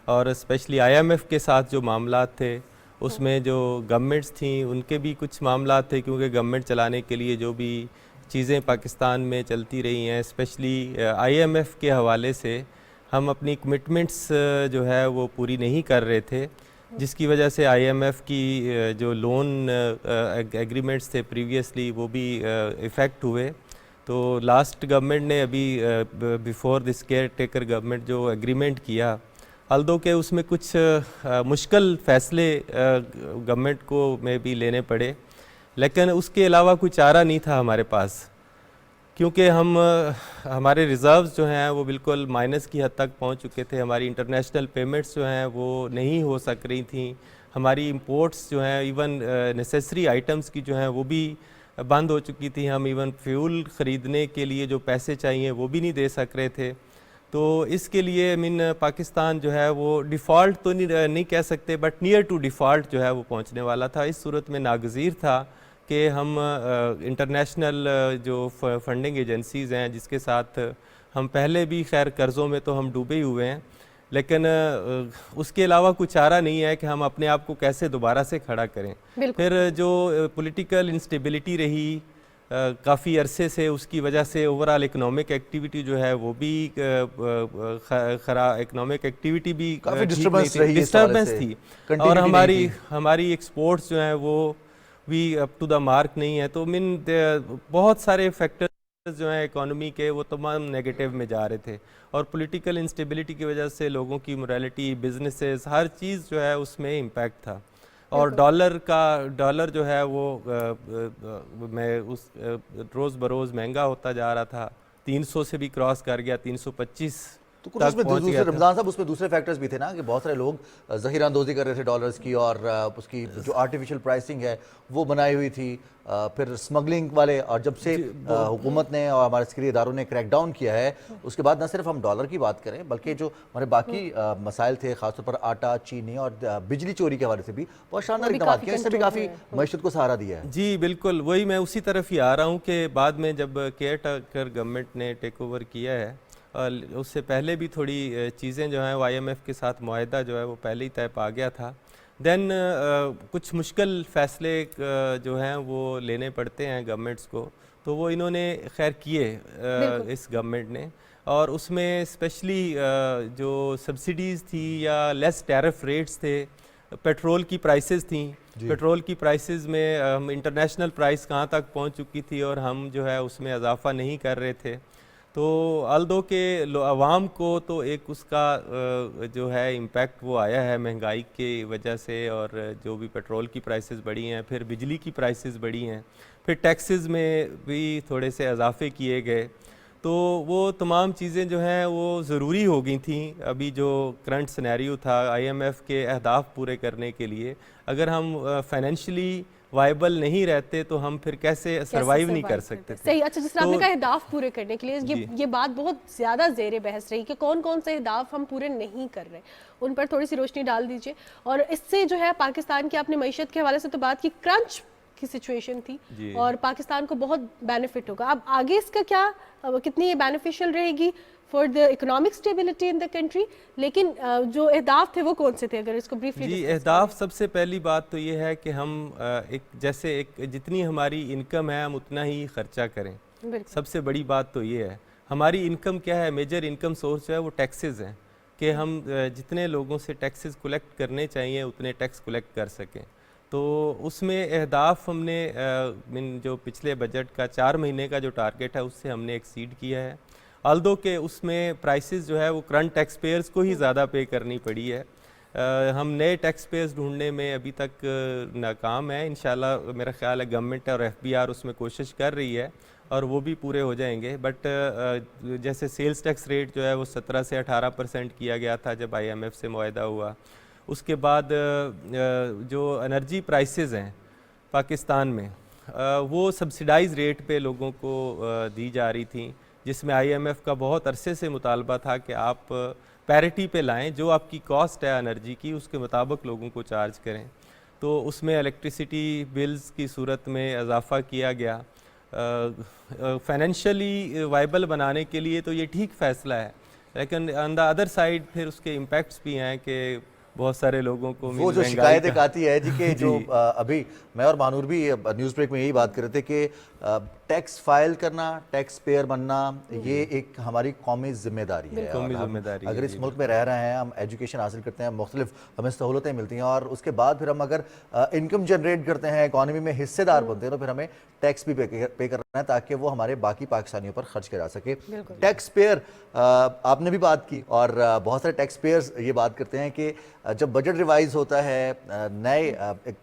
اور اسپیشلی IMF کے ساتھ جو معاملات تھے اس میں جو گورنمنٹس تھیں ان کے بھی کچھ معاملات تھے، کیونکہ گورنمنٹ چلانے کے لیے جو بھی چیزیں پاکستان میں چلتی رہی ہیں اسپیشلی IMF کے حوالے سے ہم اپنی کمٹمنٹس جو ہے وہ پوری نہیں کر رہے تھے، جس کی وجہ سے IMF کی جو لون ایگریمنٹس تھے پریویسلی وہ بھی افیکٹ ہوئے. تو لاسٹ گورنمنٹ نے ابھی بیفور دس کیئر ٹیکر گورنمنٹ جو ایگریمنٹ کیا، الدو کہ اس میں کچھ مشکل فیصلے گورنمنٹ کو میں بھی لینے پڑے، لیکن اس کے علاوہ کوئی چارہ نہیں تھا ہمارے پاس، کیونکہ ہمارے ریزروز جو ہیں وہ بالکل مائنس کی حد تک پہنچ چکے تھے. ہماری انٹرنیشنل پیمنٹس جو ہیں وہ نہیں ہو سک رہی تھیں. ہماری امپورٹس جو ہیں ایون نیسیسری آئٹمس کی جو ہیں وہ بھی بند ہو چکی تھی. ہم ایون فیول خریدنے کے لیے جو پیسے چاہیے وہ بھی نہیں دے سک رہے تھے. تو اس کے لیے پاکستان جو ہے وہ ڈیفالٹ تو نہیں کہہ سکتے، بٹ نیئر ٹو ڈیفالٹ جو ہے وہ پہنچنے والا تھا. اس صورت میں ناگزیر تھا کہ ہم انٹرنیشنل جو فنڈنگ ایجنسیز ہیں جس کے ساتھ ہم پہلے بھی خیر قرضوں میں تو ہم ڈوبے ہی ہوئے ہیں، لیکن اس کے علاوہ کوئی چارہ نہیں ہے کہ ہم اپنے آپ کو کیسے دوبارہ سے کھڑا کریں. پھر جو پولیٹیکل انسٹیبلٹی رہی کافی عرصے سے، اس کی وجہ سے اوورآل اکنامک ایکٹیویٹی جو ہے وہ بھی اکنامک ایکٹیویٹی بھی ڈسٹربنس تھی، اور ہماری ایکسپورٹس جو ہیں وہ بھی اپ ٹو دا مارک نہیں ہے. تو بہت سارے فیکٹرز جو ہیں اکانومی کے وہ تمام نیگیٹو میں جا رہے تھے، اور پولیٹیکل انسٹیبلٹی کی وجہ سے لوگوں کی موریلٹی، بزنسز، ہر چیز جو ہے اس میں امپیکٹ تھا. اور ڈالر جو ہے وہ روز بروز مہنگا ہوتا جا رہا تھا، 300 سے بھی کراس کر گیا، 325 تک پہنچ گیا. رمضان صاحب اس میں دوسرے فیکٹرز بھی تھے نا، کہ بہت سارے لوگ ذخیرہ اندوزی کر رہے تھے ڈالرز کی، اور اس کی جو آرٹیفیشل پرائسنگ ہے وہ بنائی ہوئی تھی. پھر اسمگلنگ والے، اور جب سے حکومت نے اور ہمارے عسکری اداروں نے کریک ڈاؤن کیا ہے اس کے بعد نہ صرف ہم ڈالر کی بات کریں بلکہ جو ہمارے باقی مسائل تھے، خاص طور پر آٹا، چینی اور بجلی چوری کے حوالے سے بھی بہت شاندار اقدامات کیے، اس سے بھی کافی معیشت کو سہارا دیا ہے. جی بالکل، وہی میں اسی طرف ہی آ رہا ہوں کہ بعد میں جب کیئر ٹیکر گورنمنٹ نے ٹیک اوور کیا ہے، اس سے پہلے بھی تھوڑی چیزیں جو ہیں وہ IMF کے ساتھ معاہدہ جو ہے وہ پہلے ہی طے پا گیا تھا. دین کچھ مشکل فیصلے جو ہیں وہ لینے پڑتے ہیں گورنمنٹس کو، تو وہ انہوں نے خیر کیے اس گورنمنٹ نے. اور اس میں اسپیشلی جو سبسڈیز تھی یا لیس ٹیرف ریٹس تھے، پیٹرول کی پرائسز تھیں، پیٹرول کی پرائسز میں ہم انٹرنیشنل پرائس کہاں تک پہنچ چکی تھی اور ہم جو ہے اس میں اضافہ نہیں کر رہے تھے. تو الدو کہ عوام کو تو ایک اس کا جو ہے امپیکٹ وہ آیا ہے مہنگائی کی وجہ سے، اور جو بھی پیٹرول کی پرائسز بڑھی ہیں، پھر بجلی کی پرائسز بڑھی ہیں، پھر ٹیکسز میں بھی تھوڑے سے اضافے کیے گئے. تو وہ تمام چیزیں جو ہیں وہ ضروری ہو گئی تھیں. ابھی جو کرنٹ سینیریو تھا IMF کے اہداف پورے کرنے کے لیے، اگر ہم فائنینشلی وائبل نہیں رہتے تو ہم پھر کیسے سروائیو نہیں کر سکتے تھے. صحیح. اچھا، جس طرح آپ نے کہا اہداف پورے کرنے کے لیے، یہ بات بہت زیادہ زیر بحث رہی کہ کون کون سے اہداف ہم پورے نہیں کر رہے، ان پر تھوڑی سی روشنی ڈال دیجیے. اور اس سے جو ہے پاکستان کی اپنے معیشت کے حوالے سے تو بات کی، کرنچ کی سچویشن تھی اور پاکستان کو بہت بینیفٹ ہوگا. اب آگے اس کا کیا، کتنی یہ بینیفیشیل رہے گی for the economic stability in the country? لیکن جو اہداف تھے وہ کون سے تھے، اگر اس کو بریفلی؟ جی اہداف، سب سے پہلی بات تو یہ ہے کہ ہم جتنی ہماری انکم ہے ہم اتنا ہی خرچہ کریں. سب سے بڑی بات تو یہ ہے. ہماری انکم کیا ہے، میجر انکم سورس جو ہے وہ ٹیکسز ہیں، کہ ہم جتنے لوگوں سے ٹیکسز کلیکٹ کرنے چاہیے اتنے ٹیکس کلیکٹ کر سکیں. تو اس میں اہداف ہم نے جو پچھلے بجٹ کا 4 مہینے کا جو ٹارگیٹ ہے اس سے ہم نے ایکسیڈ کیا ہے. آلدو کہ اس میں پرائسز جو ہے وہ کرنٹ ٹیکس پیئرز کو ہی زیادہ پے کرنی پڑی ہے. ہم نئے ٹیکس پیئرز ڈھونڈنے میں ابھی تک ناکام ہیں. انشاءاللہ میرا خیال ہے گورنمنٹ اور ایف بی آر اس میں کوشش کر رہی ہے اور وہ بھی پورے ہو جائیں گے. بٹ جیسے سیلز ٹیکس ریٹ جو ہے وہ 17 سے 18% کیا گیا تھا جب آئی ایم ایف سے معاہدہ ہوا. اس کے بعد جو انرجی پرائسز ہیں پاکستان میں وہ سبسیڈائز ریٹ پہ لوگوں کو دی جا رہی تھیں, جس میں آئی ایم ایف کا بہت عرصے سے مطالبہ تھا کہ آپ پیرٹی پہ لائیں, جو آپ کی کاسٹ ہے انرجی کی اس کے مطابق لوگوں کو چارج کریں. تو اس میں الیکٹریسٹی بلز کی صورت میں اضافہ کیا گیا. فائنینشلی وائبل بنانے کے لیے تو یہ ٹھیک فیصلہ ہے, لیکن آن دا ادر سائڈ پھر اس کے امپیکٹس بھی ہیں کہ بہت سارے لوگوں کو وہ جو شکایت ایک آتی ہے جی کہ جو ابھی میں اور مانور بھی نیوز بریک میں یہی بات کر رہے تھے کہ ٹیکس فائل کرنا, ٹیکس پیئر بننا یہ ایک ہماری قومی ذمہ داری ہے. اگر اس ملک میں رہ رہے ہیں, ہم ایجوکیشن حاصل کرتے ہیں, مختلف ہمیں سہولتیں ملتی ہیں اور اس کے بعد پھر ہم اگر انکم جنریٹ کرتے ہیں, اکانومی میں حصے دار بنتے ہیں, تو پھر ہمیں ٹیکس بھی پے کرنا ہے تاکہ وہ ہمارے باقی پاکستانیوں پر خرچ کرا سکے. ٹیکس پیئر آپ نے بھی بات کی اور بہت سارے ٹیکس پیئرز یہ بات کرتے ہیں کہ جب بجٹ ریوائز ہوتا ہے, نئے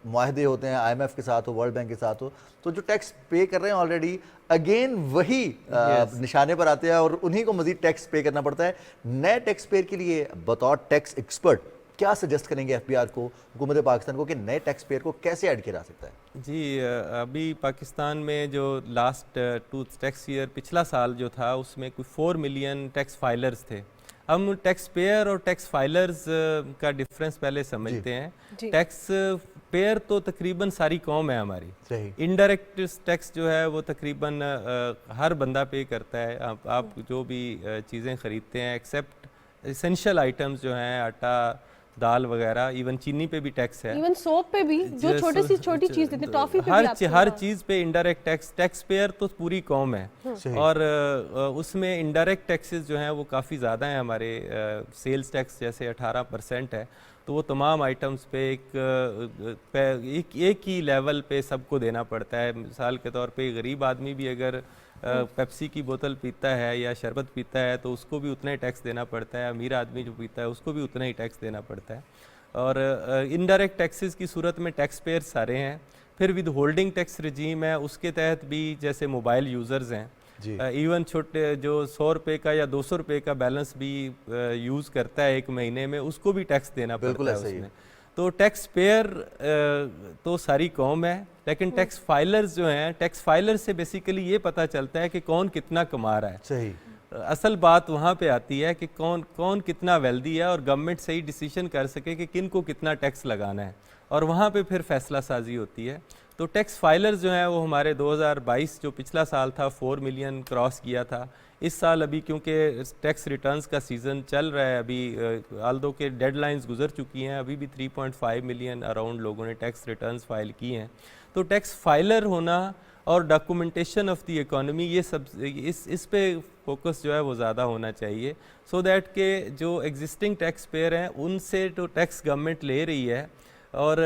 معاہدے ہوتے ہیں آئی ایم ایف کے ساتھ ہو, ورلڈ بینک کے ساتھ ہو, تو جو ٹیکس پے کر رہے ہیں آلریڈی اگین وہی نشانے پر آتے ہیں اور انہی کو مزید ٹیکس پے کرنا پڑتا ہے. نئے ٹیکس پیئر کے لیے بطور ٹیکس ایکسپرٹ کیا سجیسٹ کریں گے ایف بی آر کو, حکومت پاکستان کو, کہ نئے ٹیکس پیئر کو کیسے ایڈ کیا جا سکتا ہے؟ جی ابھی پاکستان میں جو لاسٹ ٹیکس ایئر پچھلا سال جو تھا اس میں کوئی 4 ملین ٹیکس فائلرز تھے. ہم ٹیکس پیئر اور ٹیکس فائلرز کا ڈفرینس پہلے سمجھتے ہیں. ٹیکس پیئر تو تقریباً ساری قوم ہے ہماری. انڈائریکٹ ٹیکس جو ہے وہ تقریباً ہر بندہ پے کرتا ہے. آپ جو بھی چیزیں خریدتے ہیں ایکسیپٹ اسینشل آئٹمز جو ہیں, آٹا, دال وغیرہ, ایون چینی پہ بھی ٹیکس ہے, ایون سوپ پہ بھی, جو چھوٹی چیز دیتے ہیں, ٹافی پہ بھی, ہر چیز پہ انڈائریکٹ ٹیکس. ٹیکس پیئر تو پوری قوم ہے اور اس میں انڈائریکٹ ٹیکسز جو ہیں وہ کافی زیادہ ہیں. ہمارے سیلز ٹیکس جیسے 18% ہے, تو وہ تمام آئٹمز پہ ایک ہی لیول پہ سب کو دینا پڑتا ہے. مثال کے طور پہ غریب آدمی بھی اگر پیپسی کی بوتل پیتا ہے یا شربت پیتا ہے تو اس کو بھی اتنا ہی ٹیکس دینا پڑتا ہے. امیر آدمی جو پیتا ہے اس کو بھی اتنا ہی ٹیکس دینا پڑتا ہے. اور انڈائریکٹ ٹیکسز کی صورت میں ٹیکس پیئر سارے ہیں. پھر ود ہولڈنگ ٹیکس رجیم ہے, اس کے تحت بھی جیسے موبائل یوزرز ہیں, ایون چھوٹے جو 100 روپے کا یا 200 روپے کا بیلنس بھی یوز کرتا ہے ایک مہینے میں, اس کو بھی ٹیکس دینا پڑتا ہے اس میں. تو ٹیکس پیئر تو ساری قوم ہے, لیکن ٹیکس فائلرز جو ہیں, ٹیکس فائلر سے بیسیکلی یہ پتہ چلتا ہے کہ کون کتنا کما رہا ہے. صحیح. اصل بات وہاں پہ آتی ہے کہ کون کتنا ویلدی ہے اور گورنمنٹ صحیح ڈیسیشن کر سکے کہ کن کو کتنا ٹیکس لگانا ہے, اور وہاں پہ پھر فیصلہ سازی ہوتی ہے. تو ٹیکس فائلرز جو ہیں وہ ہمارے 2022 جو پچھلا سال تھا 4 ملین کراس کیا تھا. اس سال ابھی کیونکہ ٹیکس ریٹرنز کا سیزن چل رہا ہے, ابھی آلدو کے ڈیڈ لائنز گزر چکی ہیں, ابھی بھی 3.5 ملین اراؤنڈ لوگوں نے ٹیکس ریٹرنز فائل کی ہیں. تو ٹیکس فائلر ہونا اور ڈاکومنٹیشن آف دی اکانومی, یہ سب اس پہ فوکس جو ہے وہ زیادہ ہونا چاہیے, سو دیٹ کہ جو ایگزسٹنگ ٹیکس پیئر ہیں ان سے تو ٹیکس گورنمنٹ لے رہی ہے, اور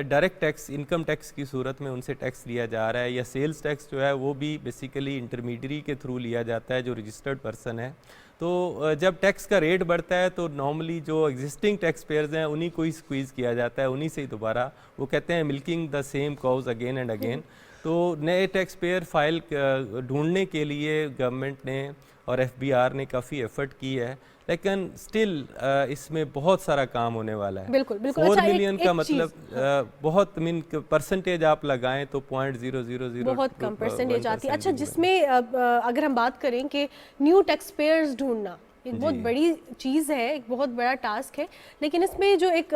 ڈائریکٹ ٹیکس انکم ٹیکس کی صورت میں ان سے ٹیکس لیا جا رہا ہے, یا سیلز ٹیکس جو ہے وہ بھی بیسیکلی انٹرمیڈیری کے تھرو لیا جاتا ہے جو رجسٹرڈ پرسن ہے. تو جب ٹیکس کا ریٹ بڑھتا ہے تو نارملی جو ایگزسٹنگ ٹیکس پیئرز ہیں انہی کو ہی سکویز کیا جاتا ہے, انہی سے ہی دوبارہ, وہ کہتے ہیں milking the same cows again and again. تو نئے ٹیکس پیئر فائل ڈھونڈنے کے لیے گورنمنٹ نے اور ایف بی آر نے کافی ایفرٹ کی ہے, لیکن سٹل اس میں بہت سارا کام ہونے والا ہے. بالکل 4 ملین کا مطلب بہت پرسنٹیج آپ لگائیں تو 0.000 بہت کم پرسنٹیج آتی ہے. اچھا, جس میں اگر ہم بات کریں کہ نیو ٹیکس پیئرز ڈھونڈنا ایک بہت بڑی چیز ہے, ایک بہت بڑا ٹاسک ہے, لیکن اس میں جو ایک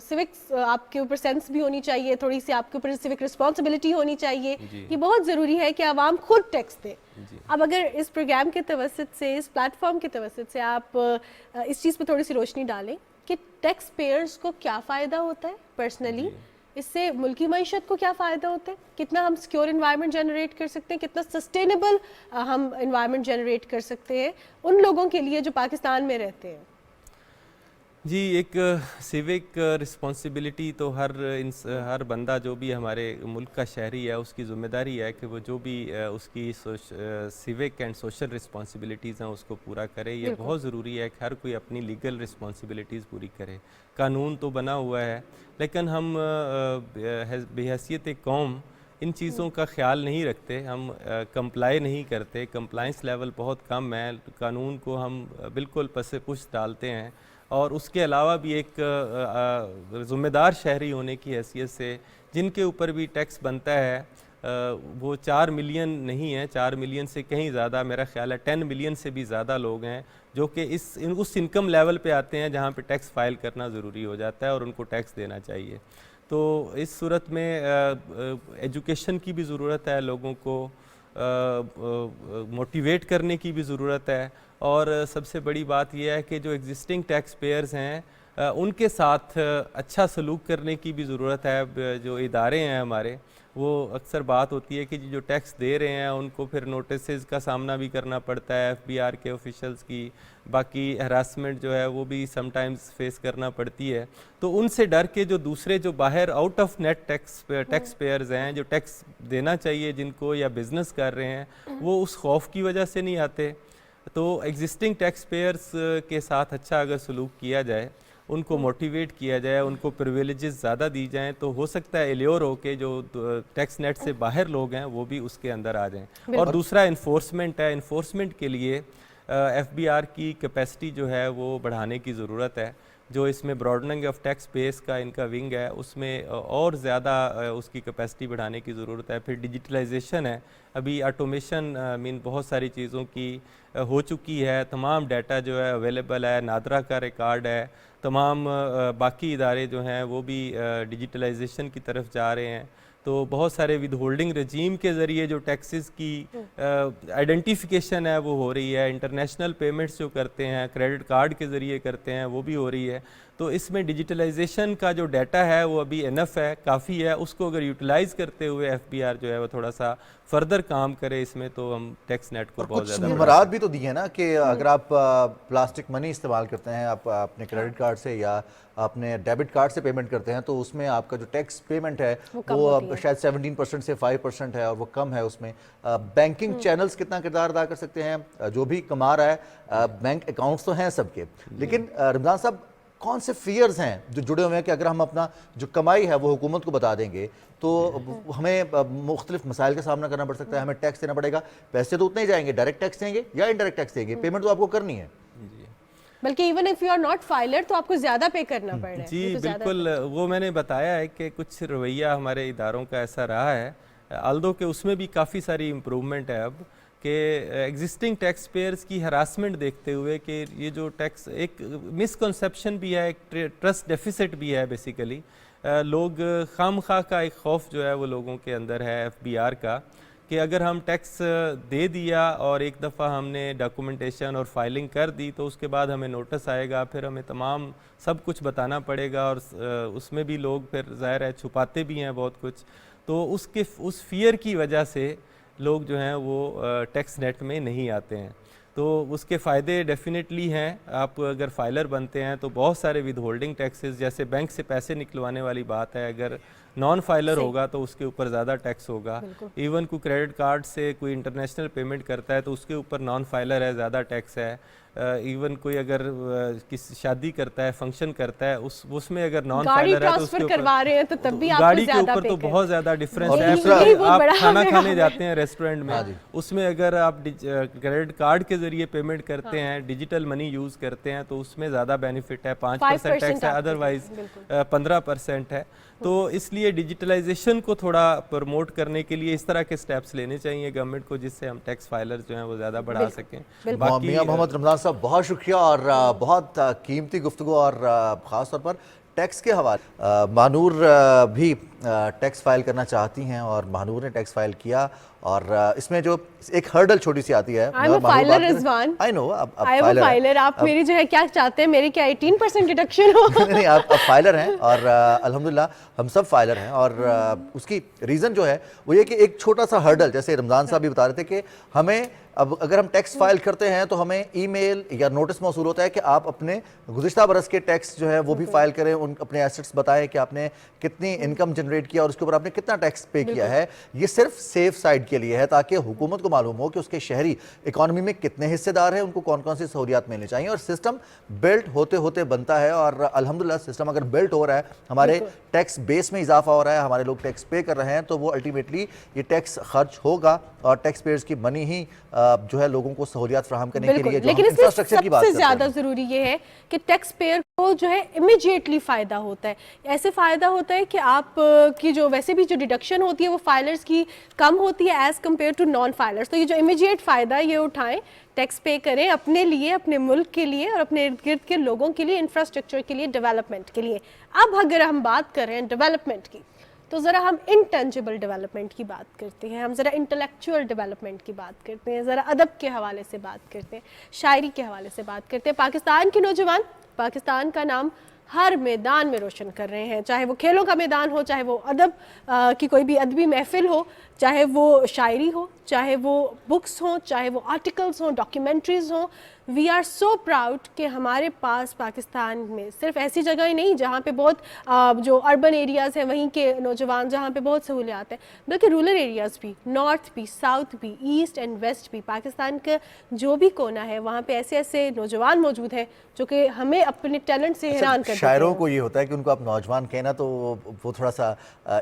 سیوکس آپ کے اوپر سینس بھی ہونی چاہیے, تھوڑی سی آپ کے اوپر سیوک رسپانسبلٹی ہونی چاہیے. یہ بہت ضروری ہے کہ عوام خود ٹیکس دے. اب اگر اس پروگرام کے توسط سے, اس پلیٹ فارم کے توسط سے آپ اس چیز پہ تھوڑی سی روشنی ڈالیں کہ ٹیکس پیئرز کو کیا فائدہ ہوتا ہے پرسنلی, اس سے ملکی معیشت کو کیا فائدہ ہوتا ہے, کتنا ہم سیکیور انوائرمنٹ جنریٹ کر سکتے ہیں, کتنا سسٹینیبل ہم انوائرمنٹ جنریٹ کر سکتے ہیں ان لوگوں کے لیے جو پاکستان میں رہتے ہیں. جی ایک سیوک رسپانسبلٹی تو ہر بندہ جو بھی ہمارے ملک کا شہری ہے اس کی ذمہ داری ہے کہ وہ جو بھی اس کی سیوک اینڈ سوشل رسپانسبلٹیز ہیں اس کو پورا کرے. یہ بہت ضروری ہے کہ ہر کوئی اپنی لیگل رسپانسبلٹیز پوری کرے. قانون تو بنا ہوا ہے لیکن ہم بے حیثیت قوم ان چیزوں کا خیال نہیں رکھتے, ہم کمپلائی نہیں کرتے, کمپلائنس لیول بہت کم ہے, قانون کو ہم بالکل پس پش ڈالتے ہیں. اور اس کے علاوہ بھی ایک ذمہ دار شہری ہونے کی حیثیت سے جن کے اوپر بھی ٹیکس بنتا ہے وہ 4 ملین نہیں ہیں, 4 ملین سے کہیں زیادہ, میرا خیال ہے 10 ملین سے بھی زیادہ لوگ ہیں جو کہ اس انکم لیول پہ آتے ہیں جہاں پہ ٹیکس فائل کرنا ضروری ہو جاتا ہے اور ان کو ٹیکس دینا چاہیے. تو اس صورت میں ایجوکیشن کی بھی ضرورت ہے, لوگوں کو موٹیویٹ کرنے کی بھی ضرورت ہے. اور سب سے بڑی بات یہ ہے کہ جو ایگزسٹنگ ٹیکس پیئرز ہیں ان کے ساتھ اچھا سلوک کرنے کی بھی ضرورت ہے. جو ادارے ہیں ہمارے وہ اکثر بات ہوتی ہے کہ جو ٹیکس دے رہے ہیں ان کو پھر نوٹسز کا سامنا بھی کرنا پڑتا ہے, FBR کے آفیشلز کی, باقی ہراسمنٹ جو ہے وہ بھی سم ٹائمز فیس کرنا پڑتی ہے. تو ان سے ڈر کے جو دوسرے جو باہر out of net taxpayers ہیں جو ٹیکس دینا چاہیے جن کو یا بزنس کر رہے ہیں وہ اس خوف کی وجہ سے نہیں آتے. تو ایگزسٹنگ ٹیکس پیئرز کے ساتھ اچھا اگر سلوک کیا جائے, ان کو موٹیویٹ کیا جائے, ان کو پریویلیجز زیادہ دی جائیں تو ہو سکتا ہے ایلیور ہو کے جو ٹیکس نیٹ سے باہر لوگ ہیں وہ بھی اس کے اندر آ جائیں. اور دوسرا انفورسمنٹ ہے, انفورسمنٹ کے لیے FBR کی کیپیسٹی جو ہے وہ بڑھانے کی ضرورت ہے. جو اس میں براڈننگ آف ٹیکس بیس کا ان کا ونگ ہے اس میں اور زیادہ اس کی کیپیسٹی بڑھانے کی ضرورت ہے. پھر ڈیجیٹلائزیشن ہے, ابھی آٹومیشن بہت ساری چیزوں کی ہو چکی ہے, تمام ڈیٹا جو ہے اویلیبل ہے, نادرا کا ریکارڈ ہے, تمام باقی ادارے جو ہیں وہ بھی ڈیجیٹلائزیشن کی طرف جا رہے ہیں. تو بہت سارے ود ہولڈنگ رجیم کے ذریعے جو ٹیکسز کی آئیڈینٹیفیکیشن ہے وہ ہو رہی ہے, انٹرنیشنل پیمنٹس جو کرتے ہیں کریڈٹ کارڈ کے ذریعے کرتے ہیں وہ بھی ہو رہی ہے. تو اس میں ڈیجیٹلائزیشن کا جو ڈیٹا ہے وہ ابھی انف ہے, کافی ہے, اس کو اگر یوٹیلائز کرتے ہوئے FBR جو ہے وہ تھوڑا سا فردر کام کرے اس میں تو ہم ٹیکس نیٹ کو بہت زیادہ نمبرات بھی تو دی ہیں نا کہ اگر آپ پلاسٹک منی استعمال کرتے ہیں, آپ اپنے کریڈٹ کارڈ سے یا اپنے ڈیبٹ کارڈ سے پیمنٹ کرتے ہیں تو اس میں آپ کا جو ٹیکس پیمنٹ ہے وہ شاید 17% سے 5% ہے اور وہ کم ہے. اس میں بینکنگ چینلز کتنا کردار ادا کر سکتے ہیں, جو بھی کما رہا ہے, بینک اکاؤنٹس تو ہیں سب کے, لیکن رمضان صاحب کون سے فیئرز ہیں جو جڑے ہوئے ہیں کہ اگر ہم اپنا جو کمائی ہے وہ حکومت کو بتا دیں گے تو ہمیں مختلف مسائل کا سامنا کرنا پڑ سکتا ہے, ہمیں ٹیکس دینا پڑے گا, پیسے تو اتنے ہی جائیں گے, ڈائریکٹ ٹیکس دیں گے یا انڈائریکٹ ٹیکس دیں گے, پیمنٹ تو آپ کو کرنی ہے. بلکہ even if you are not filer تو آپ کو زیادہ پے کرنا پڑ رہا ہے. جی بالکل, وہ میں نے بتایا ہے کہ کچھ رویہ ہمارے اداروں کا ایسا رہا ہے, الدو کہ اس میں بھی کافی ساری امپروومنٹ ہے اب, کہ ایگزسٹنگ ٹیکس پیئرز کی ہراسمنٹ دیکھتے ہوئے کہ یہ جو ٹیکس ایک مسکنسیپشن بھی ہے, ایک ٹرسٹ ڈیفیسٹ بھی ہے بیسیکلی, لوگ خام خواہ کا ایک خوف جو ہے وہ لوگوں کے اندر ہے FBR کا کہ اگر ہم ٹیکس دے دیا اور ایک دفعہ ہم نے ڈاکومنٹیشن اور فائلنگ کر دی تو اس کے بعد ہمیں نوٹس آئے گا, پھر ہمیں تمام سب کچھ بتانا پڑے گا, اور اس میں بھی لوگ پھر ظاہر ہے چھپاتے بھی ہیں بہت کچھ. تو اس فیئر کی وجہ سے لوگ جو ہیں وہ ٹیکس نیٹ میں نہیں آتے ہیں. تو اس کے فائدے ڈیفینیٹلی ہیں, آپ اگر فائلر بنتے ہیں تو بہت سارے ود ہولڈنگ ٹیکسز, جیسے بینک سے پیسے نکلوانے والی بات ہے, اگر نان فائلر ہوگا تو اس کے اوپر زیادہ ٹیکس ہوگا. ایون کوئی کریڈٹ کارڈ سے کوئی انٹرنیشنل پیمنٹ کرتا ہے تو اس کے اوپر نان فائلر ہے, زیادہ ٹیکس ہے. ایون کوئی اگر کسی شادی کرتا ہے, فنکشن کرتا ہے, اس میں اگر نان فائلر ہے تو اس کے اوپر گاڑی کے اوپر تو بہت زیادہ ڈفرینس ہے. آپ کھانا کھانے جاتے ہیں ریسٹورینٹ میں, اس میں اگر آپ کریڈٹ کارڈ کے ذریعے پیمنٹ کرتے ہیں, ڈیجیٹل منی یوز کرتے ہیں تو اس میں زیادہ بینیفٹ ہے, 5% ٹیکس ہے, ادروائز 15% ہے. تو اس لیے ڈیجیٹلائزیشن کو تھوڑا پروموٹ کرنے کے لیے اس طرح کے سٹیپس لینے چاہیے گورنمنٹ کو, جس سے ہم ٹیکس فائلر جو ہیں وہ زیادہ بڑھا سکیں. میاں محمد رمضان صاحب بہت شکریہ اور بہت قیمتی گفتگو, اور خاص طور پر ٹیکس کے حوالے. مانور بھی ٹیکس فائل کرنا چاہتی ہیں اور مانور نے ٹیکس فائل کیا اور اس میں جو ایک ہرڈل چھوٹی سی آتی ہے, I'm a filer, Rizwan. I know, آپ I am a filer. آپ میری جو ہے کیا چاہتے ہیں, میری کیا 18% ڈیڈکشن ہو؟ نہیں, آپ فائلر ہیں اور الحمدللہ ہم سب فائلر ہیں. اور اس کی ریزن جو ہے وہ یہ کہ ایک چھوٹا سا ہرڈل, جیسے رمضان صاحب بھی بتا رہے تھے کہ ہمیں اب اگر ہم ٹیکس فائل کرتے ہیں تو ہمیں ای میل یا نوٹس موصول ہوتا ہے کہ آپ اپنے گزشتہ برس کے ٹیکس جو ہے وہ بھی فائل کریں, ان اپنے ایسٹس بتائیں کہ آپ نے کتنی انکم جنریٹ کیا اور اس کے اوپر آپ نے کتنا ٹیکس پے کیا ہے. یہ صرف سیف سائڈ کے لیے ہے تاکہ حکومت کو معلوم ہو کہ اس کے شہری اکانومی میں کتنے حصے دار ہیں, ان کو کون کون سی سہولیات ملنی چاہیے. اور سسٹم بلڈ ہوتے ہوتے بنتا ہے, اور الحمدللہ سسٹم اگر بلڈ ہو رہا ہے, ہمارے ٹیکس بیس میں اضافہ ہو رہا ہے, ہمارے لوگ ٹیکس پے کر رہے ہیں, تو وہ الٹیمیٹلی یہ ٹیکس خرچ ہوگا اور ٹیکس پیئرز کی منی ہی جو ہے لوگوں کو سہولیات فراہم کرنے کے لیے جو ہم انفراسٹرکچر کی بات کرتے ہیں. لیکن اس میں سب سے زیادہ ضروری یہ ہے کہ ٹیکس پیئر کو جو ہے امیجیٹلی فائدہ ہوتا ہے. ایسے فائدہ ہوتا ہے کہ آپ کی جو ویسے بھی جو ڈیڈکشن ہوتی ہے وہ فائلرز کی کم ہوتی ہے as compare to non filers. تو یہ جو امیجیٹ فائدہ یہ اٹھائیں, ٹیکس پے کریں اپنے لیے, اپنے ملک کے لیے اور اپنے ارد گرد کے لوگوں کے لیے, انفراسٹرکچر کے لیے, ڈیولپمنٹ کے لیے. اب اگر ہم بات کریں ڈیولپمنٹ کی تو ذرا ہم انٹینجبل ڈیولپمنٹ کی بات کرتے ہیں, ہم ذرا انٹلیکچوئل ڈیولپمنٹ کی بات کرتے ہیں, ذرا ادب کے حوالے سے بات کرتے ہیں, شاعری کے حوالے سے بات کرتے ہیں. پاکستان کے نوجوان پاکستان کا نام ہر میدان میں روشن کر رہے ہیں, چاہے وہ کھیلوں کا میدان ہو, چاہے وہ ادب کی کوئی بھی ادبی محفل ہو, چاہے وہ شاعری ہو, چاہے وہ بکس ہوں, چاہے وہ آرٹیکلز ہوں, ڈاکیومنٹریز ہوں. وی آر سو پراؤڈ کہ ہمارے پاس پاکستان میں صرف ایسی جگہیں نہیں جہاں پہ بہت جو اربن ایریاز ہیں وہیں کے نوجوان جہاں پہ بہت سہولیات ہیں, بلکہ رورل ایریاز بھی, نارتھ بھی, ساؤتھ بھی, ایسٹ اینڈ ویسٹ بھی, پاکستان کا جو بھی کونا ہے وہاں پہ ایسے ایسے نوجوان موجود ہیں جو کہ ہمیں اپنے ٹیلنٹ سے حیران کر دیتے ہیں. شاعروں کو یہ ہوتا ہے کہ ان کو آپ نوجوان کہنا تو وہ تھوڑا سا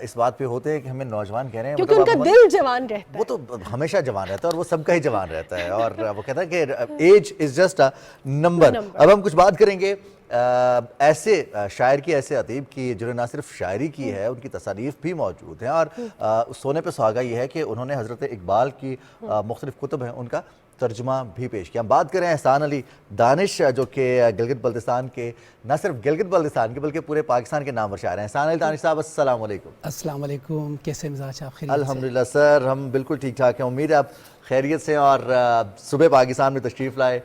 اس بات پہ ہوتے ہیں کہ ہمیں نوجوان کہہ رہے ہیں, کیونکہ ان کا دل جوان رہتا ہے. وہ تو ہمیشہ جوان رہتا ہے اور وہ سب کا ہی جوان رہتا ہے, اور وہ کہتا ہے کہ age is just a number. اب ہم کچھ بات کریں گے ایسے شاعر کی, ایسے ادیب کی جنہوں نے نہ صرف شاعری کی ہے, ان کی تصانیف بھی موجود ہیں, اور سونے پہ سہاگا یہ ہے کہ انہوں نے حضرت اقبال کی مختلف کتب ہیں ان کا ترجمہ بھی پیش کیا. ہم بات کریں احسان علی دانش جو کہ گلگت بلتستان کے, نہ صرف گلگت بلتستان کے بلکہ پورے پاکستان کے نامور شاعر ہیں. احسان علی دانش صاحب السلام علیکم. السلام علیکم, کیسے مزاج آپ؟ خیریت؟ الحمدللہ سر, ہم بالکل ٹھیک ٹھاک ہیں, امید ہے آپ خیریت سے, اور صبح پاکستان میں تشریف لائے,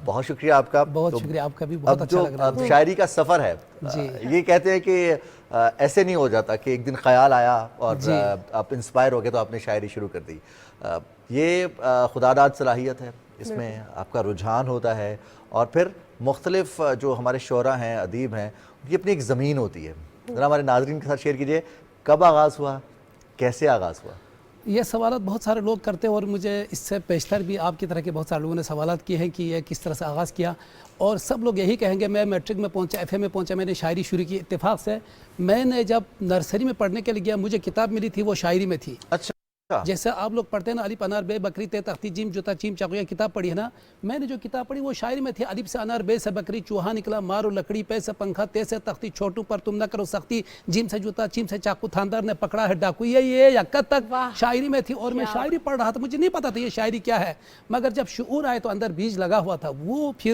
بہت شکریہ آپ کا. بہت شکریہ آپ کا بھی, بہت اچھا لگ رہا ہے. شاعری کا سفر ہے, یہ کہتے ہیں کہ ایسے نہیں ہو جاتا کہ ایک دن خیال آیا اور آپ انسپائر ہو گئے تو آپ نے شاعری شروع کر دی. یہ خداداد صلاحیت ہے, اس میں آپ کا رجحان ہوتا ہے, اور پھر مختلف جو ہمارے شعراء ہیں, ادیب ہیں, ان کی اپنی ایک زمین ہوتی ہے. ذرا ہمارے ناظرین کے ساتھ شیئر کیجئے, کب آغاز ہوا, کیسے آغاز ہوا؟ یہ سوالات بہت سارے لوگ کرتے ہیں, اور مجھے اس سے پیشتر بھی آپ کی طرح کے بہت سارے لوگوں نے سوالات کیے ہیں کہ یہ کس طرح سے آغاز کیا, اور سب لوگ یہی کہیں گے میں میٹرک میں پہنچا, ایف اے میں پہنچا, میں نے شاعری شروع کی. اتفاق سے میں نے جب نرسری میں پڑھنے کے لیے گیا, مجھے کتاب ملی تھی, وہ شاعری میں تھی. اچھا, جیسے آپ لوگ پڑھتے ہیں نا, الف انار بے بکری تے تختی جیم جوتا چیم چاقو, کتاب پڑھی ہے نا, میں نے جو کتاب پڑھی وہ شاعری میں تھی. الف سے انار, بے سے بکری, چوہا نکلا مارو لکڑی, پے سے پنکھا, تے سے تختی, چھوٹوں پر تم نہ کرو سختی, جیم سے جوتا, چیم سے چاقو, تھاندار نے پکڑا ہے ڈاکو. یہ یکت تک شاعری میں تھی, اور میں شاعری پڑھ رہا تھا, مجھے نہیں پتا تھا یہ شاعری کیا ہے, مگر جب شعور آئے تو اندر بیج لگا ہوا تھا, وہ پھر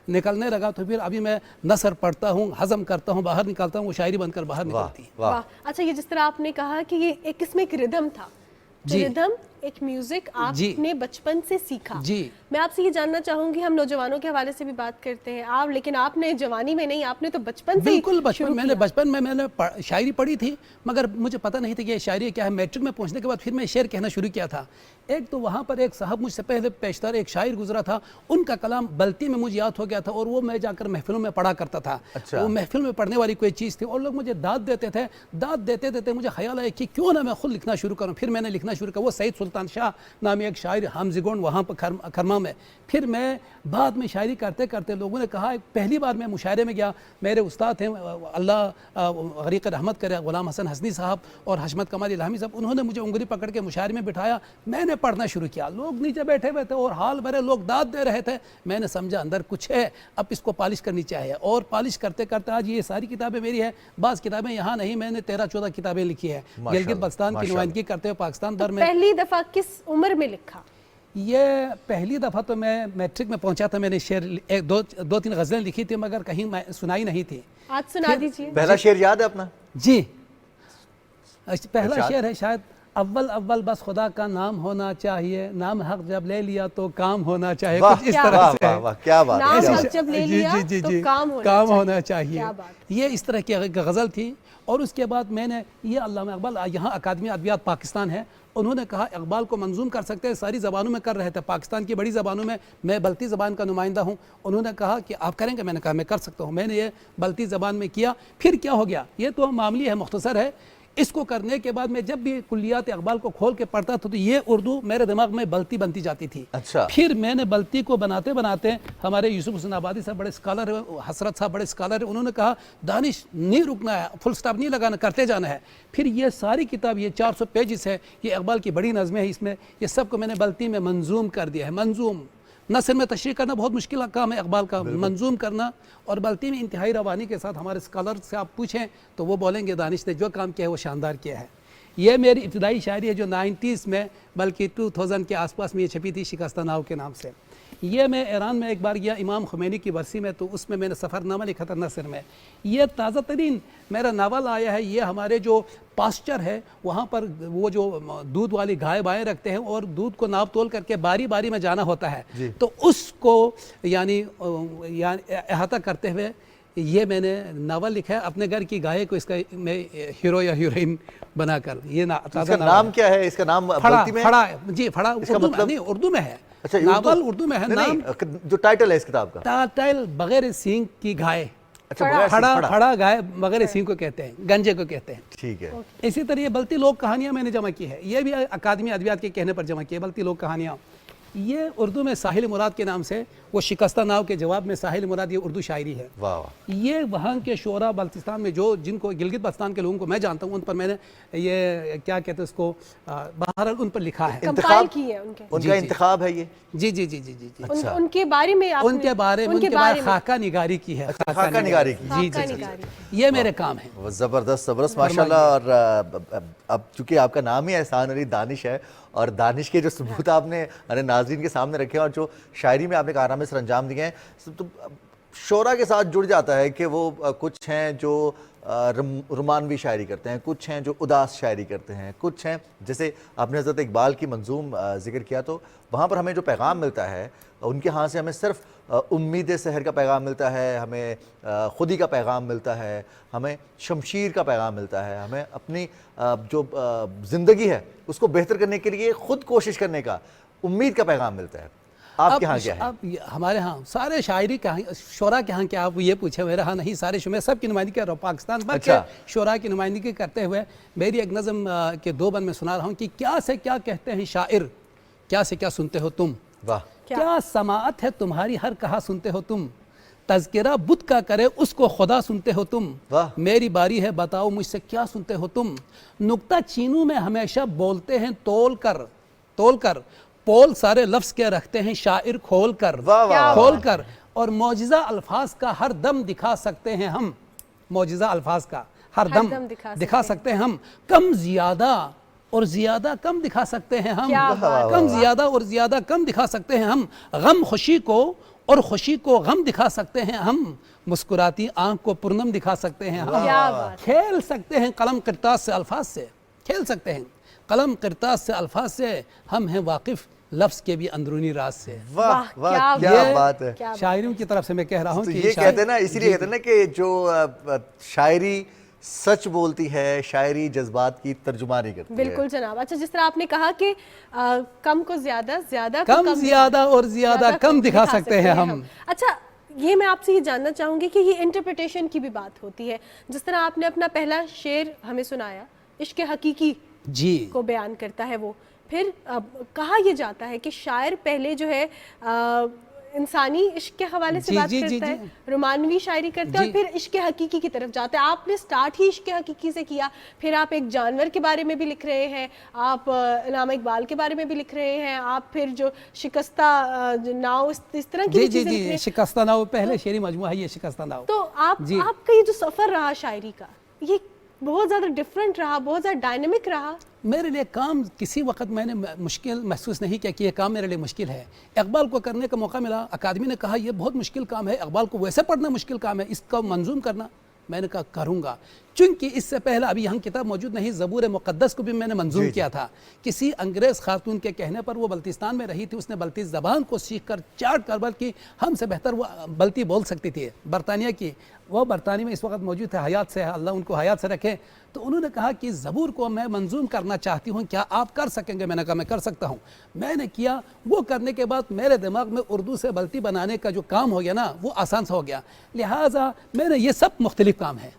نکلنے لگا. تو پھر ابھی میں نثر پڑھتا ہوں, ہضم کرتا ہوں, باہر نکالتا ہوں, وہ شاعری بن کر باہر نکلتی ہے. واہ, اچھا, یہ جس طرح آپ نے کہا کہ یہ ایک قسم ایک ردھم تھا, ردھم ایک میوزک آپ نے بچپن سے سیکھا. میں آپ سے یہ جاننا چاہوں گی, ہم نوجوانوں کے حوالے سے بھی بات کرتے ہیں آپ, لیکن آپ نے جوانی میں نہیں, آپ نے تو بچپن سے بالکل بچپن میں نے شاعری پڑھی تھی, مگر مجھے پتہ نہیں تھا کہ یہ شاعری کیا ہے. میٹرک میں پہنچنے کے بعد پھر میں شعر کہنا شروع کیا تھا. ایک تو وہاں پر ایک صاحب مجھ سے پہلے پیشتر ایک شاعر گزرا تھا, ان کا کلام بلتی میں مجھے یاد ہو گیا تھا, اور وہ میں جا کر محفلوں میں پڑھا کرتا تھا. وہ محفل میں پڑھنے والی کوئی چیز تھی, اور لوگ مجھے داد دیتے تھے. داد دیتے دیتے مجھے خیال آیا کہ کیوں نہ میں خود لکھنا شروع کروں. پھر میں نے لکھنا شروع کیا. وہ سعید سلطان شاہ نامی ایک شاعر حامزگون وہاں پر کھرما میں. پھر میں بعد میں شاعری کرتے کرتے لوگوں نے کہا, پہلی بار میں مشاعرے میں گیا, میرے استاد ہیں اللہ غریق رحمت کرے, غلام حسن حسنی صاحب اور حشمت کمال الہامی صاحب, انہوں نے مجھے انگلی پکڑ کے مشاعرے میں بٹھایا. میں نے پڑھنا شروع کیا, لوگ نیچے بیٹھے ہوئے تھے اور حال بھرے لوگ داد دے رہے تھے. میں نے سمجھا اندر کچھ ہے, اب اس کو پالش کرنی چاہیے, اور پالش کرتے کرتے آج یہ ساری کتابیں میری ہیں. بعض کتابیں یہاں نہیں, میں نے 13-14 کتابیں لکھی ہیں گلگت بلتستان کی نمائندگی کرتے ہوئے پاکستان بھر میں. پہلی دفعہ کس عمر میں لکھا؟ یہ پہلی دفعہ تو میں میٹرک میں پہنچا تھا, میں نے شعر دو تین غزلیں لکھی تھی, مگر کہیں سنائی نہیں تھی. آج سنا دیجیے. پہلا شعر یاد ہے اپنا؟ جی, پہلا شعر ہے شاید اول بس خدا کا نام ہونا چاہیے, نام حق جب لے لیا تو کام ہونا چاہیے, واہ کچھ اس طرح واہ سے واہ واہ کیا بات ہے, نام کیا حق بات ہے. جب لے لیا تو کام ہونا چاہیے. کیا بات. یہ اس طرح کی غزل تھی. اور اس کے بعد میں نے یہ علامہ اقبال, یہاں اکادمی ادبیات پاکستان ہے, انہوں نے کہا اقبال کو منظوم کر سکتے ہیں, ساری زبانوں میں کر رہے تھے, پاکستان کی بڑی زبانوں میں بلتی زبان کا نمائندہ ہوں, انہوں نے کہا کہ آپ کریں گے, میں نے کہا میں کر سکتا ہوں. میں نے یہ بلتی زبان میں کیا. پھر کیا ہو گیا, یہ تو معاملی ہے, مختصر ہے. اس کو کرنے کے بعد میں جب بھی کلیات اقبال کو کھول کے پڑھتا تھا تو یہ اردو میرے دماغ میں بلتی بنتی جاتی تھی. اچھا. پھر میں نے بلتی کو بناتے بناتے, ہمارے یوسف حسین آبادی صاحب بڑے اسکالر ہیں, حسرت صاحب بڑے اسکالر ہیں, انہوں نے کہا دانش نہیں رکنا ہے, فل سٹاپ نہیں لگانا, کرتے جانا ہے. پھر یہ ساری کتاب, یہ 400 پیجز ہے, یہ اقبال کی بڑی نظمیں ہیں, اس میں یہ سب کو میں نے بلتی میں منظوم کر دیا ہے. منظوم نثر میں تشریح کرنا بہت مشکل کام ہے اقبال کا, منظوم کرنا, اور بلتی میں انتہائی روانی کے ساتھ. ہمارے اسکالر سے آپ پوچھیں تو وہ بولیں گے دانش نے جو کام کیا ہے وہ شاندار کیا ہے. یہ میری ابتدائی شاعری ہے جو 90s میں, بلکہ 2000 کے آس پاس میں یہ چھپی تھی شکستہ ناؤ کے نام سے. یہ میں ایران میں ایک بار گیا امام خمینی کی برسی میں, تو اس میں میں نے سفر نامہ لکھا تھا نثر میں. یہ تازہ ترین میرا ناول آیا ہے. یہ ہمارے جو پاسچر ہے وہاں پر وہ جو دودھ والی گائے بائیں رکھتے ہیں اور دودھ کو ناپ تول کر کے باری باری میں جانا ہوتا ہے, تو اس کو یعنی احاطہ کرتے ہوئے یہ میں نے ناول لکھا ہے. اپنے گھر کی گائے کو اس کا میں ہیرو یا ہیروئن بنا کر. یہ اس کا نام کیا ہے, اس کا نام بلتی میں پھڑا, جی پھڑا, اردو میں ہے. اچھا, ناول اردو میں ہے. نام جو ٹائٹل ہے اس کتاب کا, ٹائٹل بغیر سینگ کی گائے. اچھا, پھڑا گائے بغیر سینگ کو کہتے ہیں, گنجے کو کہتے ہیں. ٹھیک ہے. اسی طرح یہ بلتی لوگ کہانیاں میں نے جمع کی ہے, یہ بھی اکادمی ادبیات کے کہنے پر جمع کی ہے, بلتی لوگ کہانیاں. یہ اردو میں ساحل مراد کے نام سے, وہ شکستہ ناؤ کے جواب میں ساحل مراد, یہ اردو شاعری ہے. یہ وہاں کے شعراء بلتستان میں جو جن کو گلگت بلتستان کے لوگوں کو میں جانتا ہوں, ان پر میں نے یہ کیا کہتے ہیں اس کو, بہرحال ان پر لکھا ہے. انتخاب کی ہے ان کا انتخاب ہے یہ. جی جی جی جی جی. ان کے بارے میں ان کے بارے میں خاکہ نگاری کی ہے. خاکہ نگاری کی. جی جی جی, یہ میرے کام ہے. زبردست زبردست ماشاءاللہ. اور اب چونکہ آپ کا نام ہی احسان علی دانش ہے, اور دانش کے جو ثبوت آپ نے ناظرین کے سامنے رکھے اور جو شاعری میں آپ نے کارنامے سر انجام دیے ہیں, تو شعراء کے ساتھ جڑ جاتا ہے کہ وہ کچھ ہیں جو رومانوی شاعری کرتے ہیں, کچھ ہیں جو اداس شاعری کرتے ہیں, کچھ ہیں جیسے آپ نے حضرت اقبال کی منظوم ذکر کیا, تو وہاں پر ہمیں جو پیغام ملتا ہے ان کے ہاں سے ہمیں صرف امید سحر کا پیغام ملتا ہے, ہمیں خودی کا پیغام ملتا ہے, ہمیں شمشیر کا پیغام ملتا ہے, ہمیں اپنی جو زندگی ہے اس کو بہتر کرنے کے لیے خود کوشش کرنے کا, امید کا پیغام ملتا ہے. آپ کے ہاں کیا ہے؟ اب ہمارے ہاں سارے شاعری کے شعراء کے ہاں کیا آپ یہ پوچھیں, میرے ہاں نہیں, سارے میں سب کی نمائندگی کر رہا ہوں پاکستان بھر کے شعراء کی نمائندگی کرتے ہوئے. میری ایک نظم کے 2 بند میں سنا رہا ہوں کہ کیا سے کیا کہتے ہیں شاعر, کیا سے کیا سنتے ہو تم, کیا سماعت ہے تمہاری ہر کہا سنتے ہو تم, تذکرہ بت کا کرے اس کو خدا سنتے ہو تم, میری باری ہے بتاؤ مجھ سے کیا سنتے ہو تم, نکتہ چینوں میں ہمیشہ بولتے ہیں تول کر, پول سارے لفظ کے رکھتے ہیں شاعر کھول کر, اور معجزہ الفاظ کا ہر دم دکھا سکتے ہیں ہم, معجزہ الفاظ کا ہر دم دکھا سکتے ہیں ہم, کم زیادہ اور زیادہ کم دکھا سکتے ہیں ہم, کم زیادہ اور زیادہ کم دکھا سکتے ہیں ہم, غم خوشی کو اور خوشی کو غم دکھا سکتے ہیں ہم, مسکراتی آنکھ کو پرنم دکھا سکتے ہیں ہم, کھیل سکتے ہیں قلم کرتاس سے الفاظ سے, کھیل سکتے ہیں قلم کرتاس سے الفاظ سے, ہم ہیں واقف لفظ کے بھی اندرونی راز سے. واہ واہ کیا بات ہے. شاعروں کی طرف سے میں کہہ رہا ہوں کہ یہ کہتے ہیں نا, اسی لیے کہتے ہیں نا کہ جو شاعری سچ بولتی ہے, شاعری جذبات کی ترجمانی کرتی ہے. بالکل جناب. اچھا, جس طرح آپ نے کہا کہ کم کو زیادہ, زیادہ کو کم, زیادہ اور زیادہ کم دکھا سکتے ہیں ہم. اچھا, یہ میں آپ سے یہ جاننا چاہوں گی کہ یہ انٹرپریٹیشن کی بھی بات ہوتی ہے. جس طرح آپ نے اپنا پہلا شعر ہمیں سنایا, عشق حقیقی کو بیان کرتا ہے وہ, پھر کہا یہ جاتا ہے کہ شاعر پہلے جو ہے انسانی عشق کے حوالے سے بات کرتا ہے, رومانوی شاعری کرتا ہے, اور پھر عشق حقیقی کی طرف جاتا ہے. آپ نے سٹارٹ ہی عشق حقیقی سے کیا, پھر آپ ایک جانور کے بارے میں بھی لکھ رہے ہیں, آپ علامہ اقبال کے بارے میں بھی لکھ رہے ہیں, آپ پھر جو شکستہ ناؤ اس طرح کی چیزیں لکھ رہے ہیں. شکستہ ناؤ پہلے شعری مجموعہ ہے یہ شکستہ ناؤ. تو آپ کا یہ جو سفر رہا شاعری کا, یہ بہت زیادہ ڈیفرنٹ رہا, بہت زیادہ ڈائنامک رہا. میرے لیے کام کسی وقت میں نے مشکل محسوس نہیں کیا کہ یہ کام میرے لیے مشکل ہے. اقبال کو کرنے کا موقع ملا, اکادمی نے کہا یہ بہت مشکل کام ہے, اقبال کو ویسے پڑھنا مشکل کام ہے, اس کا منظوم کرنا میں نے کہا کروں گا، چونکہ اس سے پہلے ابھی یہاں کتاب موجود نہیں، زبور مقدس کو بھی میں نے منظور کیا تھا، کسی انگریز خاتون کے کہنے پر، وہ بلتستان میں رہی تھی، اس نے بلتی زبان کو سیکھ کر چاٹ کر، بلکہ ہم سے بہتر وہ بلتی بول سکتی تھی، برطانیہ کی، وہ برطانیہ میں اس وقت موجود ہے، حیات سے، اللہ ان کو حیات سے رکھے، تو انہوں نے کہا کہ زبور کو میں منظوم کرنا چاہتی ہوں، کیا آپ کر سکیں گے؟ میں نے کہا میں کر سکتا ہوں، میں نے کیا، وہ کرنے کے بعد میرے دماغ میں اردو سے بلتی بنانے کا جو کام ہو گیا نا، وہ آسان سے ہو گیا، لہٰذا میں نے یہ سب مختلف کام ہے،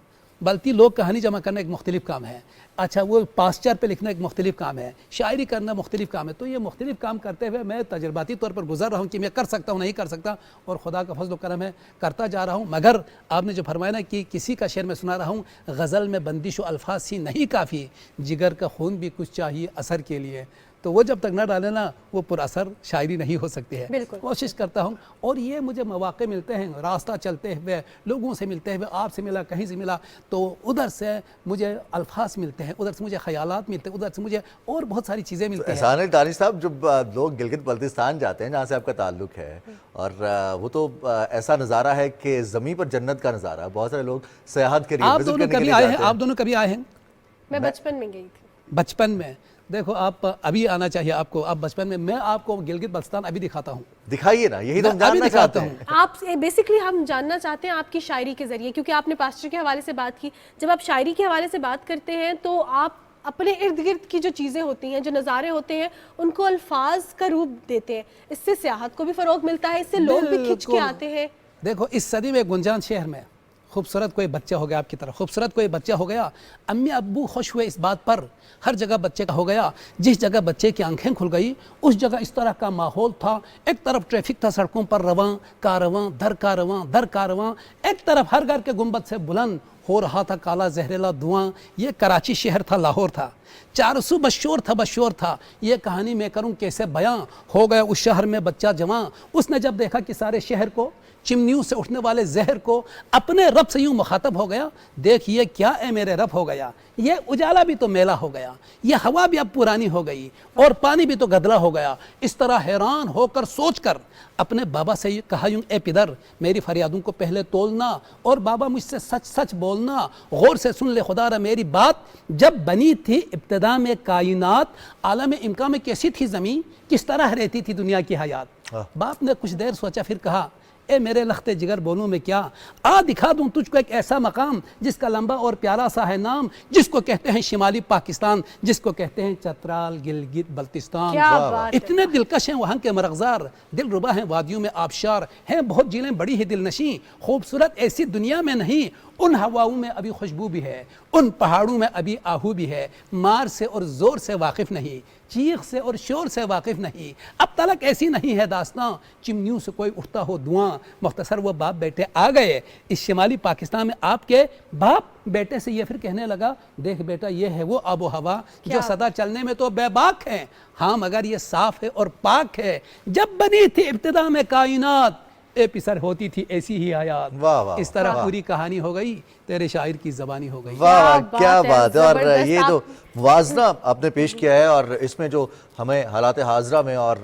بلتی لوگ کہانی جمع کرنا ایک مختلف کام ہے، اچھا وہ پاسچر پہ لکھنا ایک مختلف کام ہے، شاعری کرنا مختلف کام ہے، تو یہ مختلف کام کرتے ہوئے میں تجرباتی طور پر گزر رہا ہوں کہ میں کر سکتا ہوں، نہیں کر سکتا، اور خدا کا فضل و کرم ہے کرتا جا رہا ہوں، مگر آپ نے جو فرمایا نا کہ کسی کا شعر میں سنا رہا ہوں، غزل میں بندش و الفاظ سی نہیں کافی، جگر کا خون بھی کچھ چاہیے اثر کے لیے، تو وہ جب تک نہ ڈالے نا وہ پر اثر شاعری نہیں ہو سکتی ہے، کوشش کرتا ہوں، اور یہ مجھے مواقع ملتے ہیں راستہ چلتے ہوئے، لوگوں سے ملتے ہوئے، آپ سے ملا، کہیں سے ملا، تو ادھر سے مجھے الفاظ ملتے ہیں، ادھر سے مجھے خیالات ملتے ہیں، ادھر سے مجھے اور بہت ساری چیزیں ملتی ہیں۔ احسان علی دانش صاحب، جب لوگ گلگت بلتستان جاتے ہیں جہاں سے آپ کا تعلق ہے، اور وہ تو ایسا نظارہ ہے کہ زمین پر جنت کا نظارہ ہے، بہت سارے لوگ سیاحت کے لیے آپ وزٹ دونوں کرنے کے کبھی لیے آئے جاتے ہیں؟ ہیں۔ آپ دونوں کبھی آئے ہیں؟ میں بچپن میں گئی تھی۔ بچپن میں دیکھو، آپ ابھی آنا چاہیے آپ کو، آپ بچپن میں آپ کو گلگت بلتستان ابھی دکھاتا ہوں، دکھائیے نا، یہی تو ہم جاننا چاہتے ہیں۔ آپ بیسیکلی ہم جاننا چاہتے ہیں آپ کی شاعری کے ذریعے، کیونکہ آپ نے پاسچر کے حوالے سے بات کی، جب آپ شاعری کے حوالے سے بات کرتے ہیں تو آپ اپنے ارد گرد کی جو چیزیں ہوتی ہیں، جو نظارے ہوتے ہیں، ان کو الفاظ کا روپ دیتے ہیں، اس سے سیاحت کو بھی فروغ ملتا ہے، اس سے لوگ بھی کھنچ کے آتے ہیں۔ دیکھو اس صدی میں گنجان شہر میں خوبصورت کوئی بچہ ہو گیا، آپ کی طرح خوبصورت کوئی بچہ ہو گیا، امی ابو خوش ہوئے اس بات پر، ہر جگہ بچے کا ہو گیا، جس جگہ بچے کی آنکھیں کھل گئی اس جگہ اس طرح کا ماحول تھا، ایک طرف ٹریفک تھا سڑکوں پر رواں کارواں در کارواں در کارواں، ایک طرف ہر گھر کے گنبد سے بلند ہو رہا تھا کالا زہریلا دھواں، یہ کراچی شہر تھا، لاہور تھا، چاروں سو بشور تھا بشور تھا، یہ کہانی میں کروں کیسے بیاں، ہو گیا اس شہر میں بچہ جواں، اس نے جب دیکھا کہ سارے شہر کو، چمنیوں سے اٹھنے والے زہر کو، اپنے رب سے یوں مخاطب ہو گیا، دیکھئے کیا اے میرے رب ہو گیا، یہ اجالا بھی تو میلا ہو گیا، یہ ہوا بھی اب پرانی ہو گئی، اور پانی بھی تو گدلا ہو گیا، اس طرح حیران ہو کر سوچ کر اپنے بابا سے کہا یوں، اے پدر میری فریادوں کو پہلے تولنا، اور بابا مجھ سے سچ سچ بولنا، غور سے سن لے خدا را میری بات، جب بنی تھی ابتدا میں کائنات، عالم امکان میں کیسی تھی زمین، کس طرح رہتی تھی دنیا کی حیات۔ باپ نے کچھ دیر سوچا، پھر کہا اے میرے لخت جگر بولوں میں کیا، آ دکھا دوں تجھ کو ایک ایسا مقام جس کا لمبا اور پیارا سا ہے نام، جس کو کہتے ہیں شمالی پاکستان، جس کو کہتے ہیں چترال گلگت بلتستان۔ اتنے دلکش ہیں وہاں کے مرغزار، دل ربا ہیں وادیوں میں آبشار، ہیں بہت جھیلیں بڑی ہی دل نشیں، خوبصورت ایسی دنیا میں نہیں، ان ہواؤں میں ابھی خوشبو بھی ہے، ان پہاڑوں میں ابھی آہو بھی ہے، مار سے اور زور سے واقف نہیں، چیخ سے اور شور سے واقف نہیں، اب تلک ایسی نہیں ہے داستان، چمنیوں سے کوئی اٹھتا ہو دھواں، مختصر وہ باپ بیٹے آ گئے اس شمالی پاکستان میں، آپ کے باپ بیٹے سے یہ پھر کہنے لگا، دیکھ بیٹا یہ ہے وہ آب و ہوا جو سدا چلنے میں تو بے باک ہے، ہاں مگر یہ صاف ہے اور پاک ہے، جب بنی تھی ابتدا میں کائنات، اے پسر ہوتی تھی ایسی ہی حیات، اس طرح پوری کہانی ہو گئی، تیرے شاعر کی زبانی ہو گئی۔ واہ کیا بات ہے، اور یہ تو موازنہ آپ نے پیش کیا ہے، اور اس میں جو ہمیں حالات حاضرہ میں اور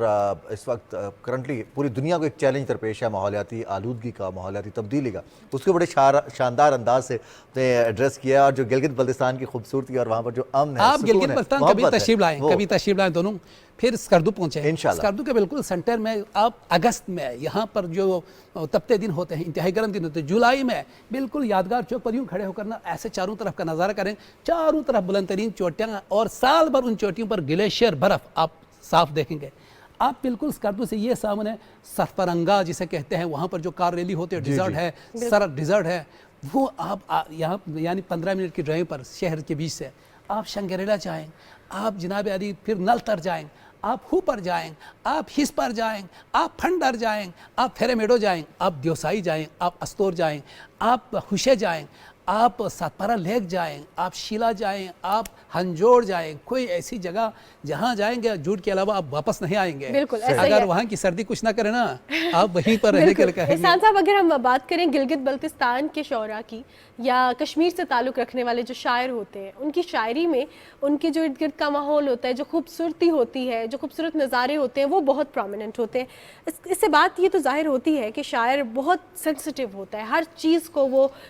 اس وقت کرنٹلی پوری دنیا کو ایک چیلنج درپیش ہے ماحولیاتی آلودگی کا، ماحولیاتی تبدیلی کا، اس کو بڑے شاندار انداز سے نے ایڈریس کیا ہے، اور جو گلگت بلتستان کی خوبصورتی اور وہاں پر جو امن ہے، آپ گلگت بلتستان کبھی تشریف لائیں دونوں، پھر اسکردو پہنچے، اسکردو کے بالکل سنٹر میں آپ اگست میں یہاں پر جو تپتے دن ہوتے ہیں، انتہائی گرم دن ہوتے ہیں، جولائی میں بالکل یادگار چوک پر یوں کھڑے ہو کرنا، ایسے چاروں طرف کا نظارہ کریں، چاروں طرف بلند ترین چوٹیاں، اور سال بھر ان چوٹیوں پر گلیشیئر برف آپ صاف دیکھیں گے۔ آپ بالکل اسکردو سے یہ سامنے سرفرنگا جسے کہتے ہیں، وہاں پر جو کار ریلی ہوتی ہے، ڈیزرٹ ہے، سرد ڈیزرٹ ہے، وہ آپ یہاں یعنی 15 منٹ کی ڈرائیو پر شہر کے بیچ سے آپ شنگریلا جائیں، آپ جناب علی پھر نل تر جائیں، آپ ہو پر جائیں، آپ ہس پر جائیں، آپ پھنڈر جائیں، آپ پھیرمیڈو جائیں، آپ دیوسائی جائیں، آپ استور جائیں، آپ خوشے جائیں، آپ ساتپارا لیک جائیں، آپ شیلا جائیں، آپ ہنجوڑ جائیں، کوئی ایسی جگہ جہاں جائیں گے جھوٹ کے علاوہ آپ واپس نہیں آئیں گے، اگر وہاں کی سردی کچھ نہ کرے نا آپ وہیں پر رہنے کے لیے کہیں گے۔ احسان صاحب، اگر ہم بات کریں گلگت بلتستان کے شعراء کی یا کشمیر سے تعلق رکھنے والے جو شاعر ہوتے ہیں، ان کی شاعری میں ان کے جو ارد گرد کا ماحول ہوتا ہے، جو خوبصورتی ہوتی ہے، جو خوبصورت نظارے ہوتے ہیں، وہ بہت پرومیننٹ ہوتے ہیں۔ اس سے بات یہ تو ظاہر ہوتی ہے کہ شاعر بہت سینسٹیو ہوتا ہے، ہر چیز کو وہ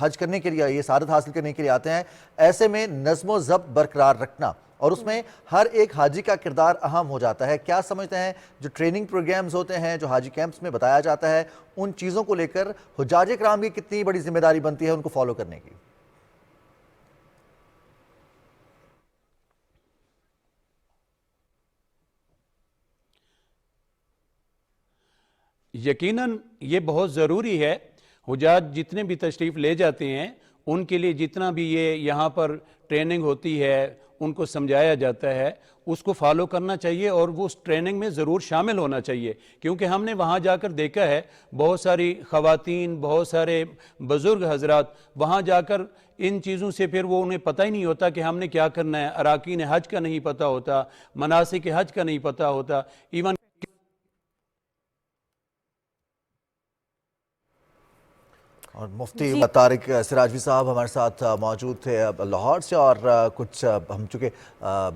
حج کرنے کے لیے، یہ سعادت حاصل کرنے کے لیے آتے ہیں، ایسے میں نظم و ضبط برقرار رکھنا اور اس میں ہر ایک حاجی کا کردار اہم ہو جاتا ہے. کیا سمجھتے ہیں جو ٹریننگ پروگرامز ہوتے ہیں جو حاجی کیمپس میں بتایا جاتا ہے، ان چیزوں کو لے کر حجاج کرام کی کتنی بڑی ذمہ داری بنتی ہے ان کو فالو کرنے کی؟ یقیناً یہ بہت ضروری ہے. حجاج جتنے بھی تشریف لے جاتے ہیں ان کے لیے جتنا بھی یہ یہاں پر ٹریننگ ہوتی ہے ان کو سمجھایا جاتا ہے اس کو فالو کرنا چاہیے اور وہ اس ٹریننگ میں ضرور شامل ہونا چاہیے. کیونکہ ہم نے وہاں جا کر دیکھا ہے بہت ساری خواتین، بہت سارے بزرگ حضرات وہاں جا کر ان چیزوں سے پھر وہ انہیں پتہ ہی نہیں ہوتا کہ ہم نے کیا کرنا ہے. اراکین حج کا نہیں پتہ ہوتا، مناسک حج کا نہیں پتہ ہوتا. ایون اور مفتی طارق سراجوی صاحب ہمارے ساتھ موجود تھے لاہور سے، اور کچھ ہم چونکہ آن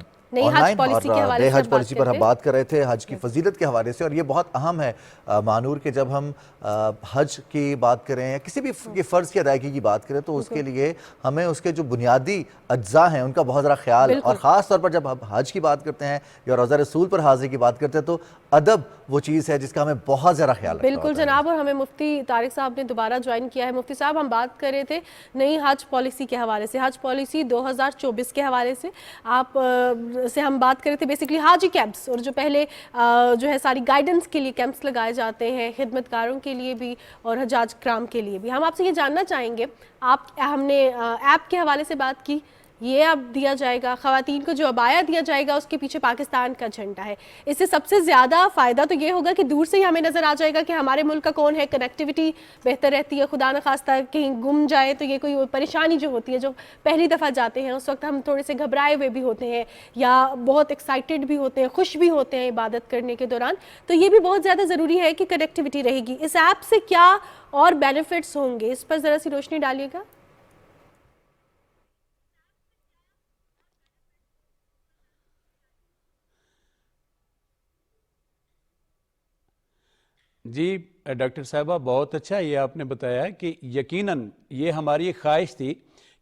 لائن اور نئے حج پالیسی پر ہم بات کر رہے تھے حج کی فضیلت کے حوالے سے، اور یہ بہت اہم ہے مانور کہ جب ہم حج کی بات کریں یا کسی بھی فرض کی ادائیگی کی بات کریں تو اس کے لیے ہمیں اس کے جو بنیادی اجزاء ہیں ان کا بہت ذرا خیال، اور خاص طور پر جب ہم حج کی بات کرتے ہیں یا روضہ رسول پر حاضری کی بات کرتے ہیں تو ادب وہ چیز ہے جس کا ہمیں بہت ذرا خیال رکھنا ہوتا ہے. بالکل جناب. اور ہمیں مفتی طارق صاحب نے دوبارہ جوائن کیا ہے. مفتی صاحب، ہم بات کر رہے تھے نئی حج پالیسی کے حوالے سے، حج پالیسی 2024 کے حوالے سے آپ سے ہم بات کر رہے تھے بیسکلی حاجی کیمپس، اور جو پہلے جو ہے ساری گائیڈنس کے لیے کیمپس لگائے جاتے ہیں خدمت کاروں کے لیے بھی اور حجاج کرام کے لیے بھی. ہم آپ سے یہ جاننا چاہیں گے، ہم نے ایپ کے حوالے سے بات کی، یہ اب دیا جائے گا خواتین کو جو عبایا دیا جائے گا اس کے پیچھے پاکستان کا جھنڈا ہے. اس سے سب سے زیادہ فائدہ تو یہ ہوگا کہ دور سے ہی ہمیں نظر آ جائے گا کہ ہمارے ملک کا کون ہے، کنیکٹیوٹی بہتر رہتی ہے. خدا نخواستہ کہیں گم جائے تو یہ کوئی پریشانی جو ہوتی ہے، جو پہلی دفعہ جاتے ہیں اس وقت ہم تھوڑے سے گھبرائے ہوئے بھی ہوتے ہیں یا بہت ایکسائٹیڈ بھی ہوتے ہیں، خوش بھی ہوتے ہیں عبادت کرنے کے دوران، تو یہ بھی بہت زیادہ ضروری ہے کہ کنیکٹیوٹی رہے گی. اس ایپ سے کیا اور بینیفٹس ہوں گے، اس پر ذرا سی روشنی ڈالیے گا. جی ڈاکٹر صاحبہ، بہت اچھا یہ آپ نے بتایا کہ یقیناً یہ ہماری ایک خواہش تھی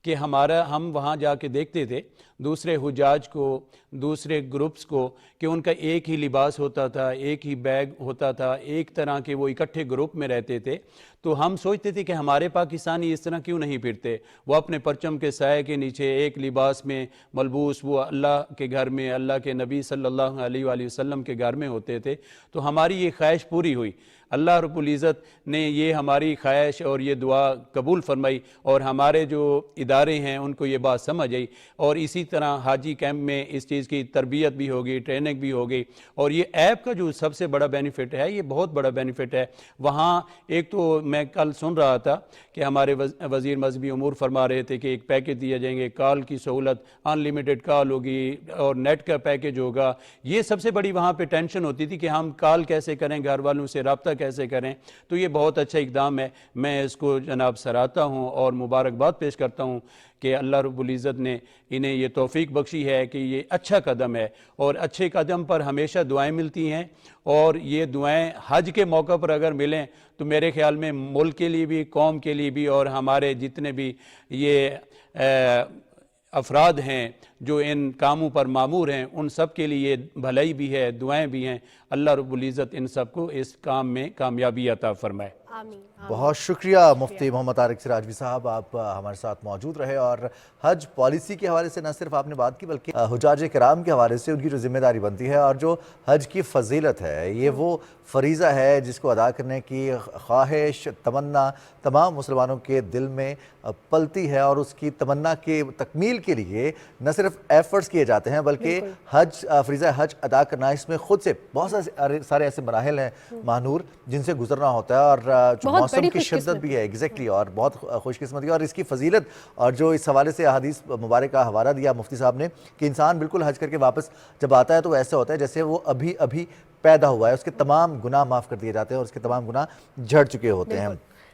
کہ ہم وہاں جا کے دیکھتے تھے دوسرے حجاج کو، دوسرے گروپس کو، کہ ان کا ایک ہی لباس ہوتا تھا، ایک ہی بیگ ہوتا تھا، ایک طرح کے وہ اکٹھے گروپ میں رہتے تھے. تو ہم سوچتے تھے کہ ہمارے پاکستانی اس طرح کیوں نہیں پھرتے، وہ اپنے پرچم کے سائے کے نیچے ایک لباس میں ملبوس وہ اللہ کے گھر میں، اللہ کے نبی صلی اللہ علیہ وآلہ وسلم کے گھر میں ہوتے تھے. تو ہماری یہ خواہش پوری ہوئی. اللہ رب العزت نے یہ ہماری خواہش اور یہ دعا قبول فرمائی اور ہمارے جو ادارے ہیں ان کو یہ بات سمجھ آئی، اور اسی طرح حاجی کیمپ میں اس چیز کی تربیت بھی ہوگی، ٹریننگ بھی ہوگی. اور یہ ایپ کا جو سب سے بڑا بینیفٹ ہے، یہ بہت بڑا بینیفٹ ہے. وہاں ایک تو میں کل سن رہا تھا کہ ہمارے وزیر مذہبی امور فرما رہے تھے کہ ایک پیکج دیا جائیں گے، کال کی سہولت، ان لمیٹڈ کال ہوگی اور نیٹ کا پیکج ہوگا. یہ سب سے بڑی وہاں پہ ٹینشن ہوتی تھی کہ ہم کال کیسے کریں، گھر والوں سے رابطہ کیسے کریں. تو یہ بہت اچھا اقدام ہے، میں اس کو جناب سراہتا ہوں اور مبارکباد پیش کرتا ہوں کہ اللہ رب العزت نے انہیں یہ توفیق بخشی ہے کہ یہ اچھا قدم ہے. اور اچھے قدم پر ہمیشہ دعائیں ملتی ہیں، اور یہ دعائیں حج کے موقع پر اگر ملیں تو میرے خیال میں ملک کے لیے بھی، قوم کے لیے بھی، اور ہمارے جتنے بھی یہ افراد ہیں جو ان کاموں پر مامور ہیں ان سب کے لیے بھلائی بھی ہے، دعائیں بھی ہیں. اللہ رب العزت ان سب کو اس کام میں کامیابی عطا فرمائے. آمین. بہت شکریہ مفتی محمد طارق سراجوی صاحب، آپ ہمارے ساتھ موجود رہے. اور حج پالیسی کے حوالے سے نہ صرف آپ نے بات کی بلکہ حجاج کرام کے حوالے سے ان کی جو ذمہ داری بنتی ہے اور جو حج کی فضیلت ہے، یہ وہ فریضہ ہے جس کو ادا کرنے کی خواہش، تمنا تمام مسلمانوں کے دل میں پلتی ہے، اور اس کی تمنا کے تکمیل کے لیے نہ صرف ایفرٹس کیے جاتے ہیں بلکہ فریضہ حج ادا کرنا، اس میں خود سے بہت سارے ایسے مراحل ہیں مانور جن سے گزرنا ہوتا ہے، اور جو موسم کی شدت بھی ہے ایگزیکٹلی، اور بہت خوش قسمتی، اور اس کی فضیلت، اور جو اس حوالے سے احادیث مبارک کا حوالہ دیا مفتی صاحب نے کہ انسان بالکل حج کر کے واپس جب آتا ہے تو ایسا ہوتا ہے جیسے وہ ابھی پیدا ہوا ہے، اس کے تمام گناہ معاف کر دیے جاتے ہیں اور اس کے تمام گناہ جھڑ چکے ہوتے ہیں.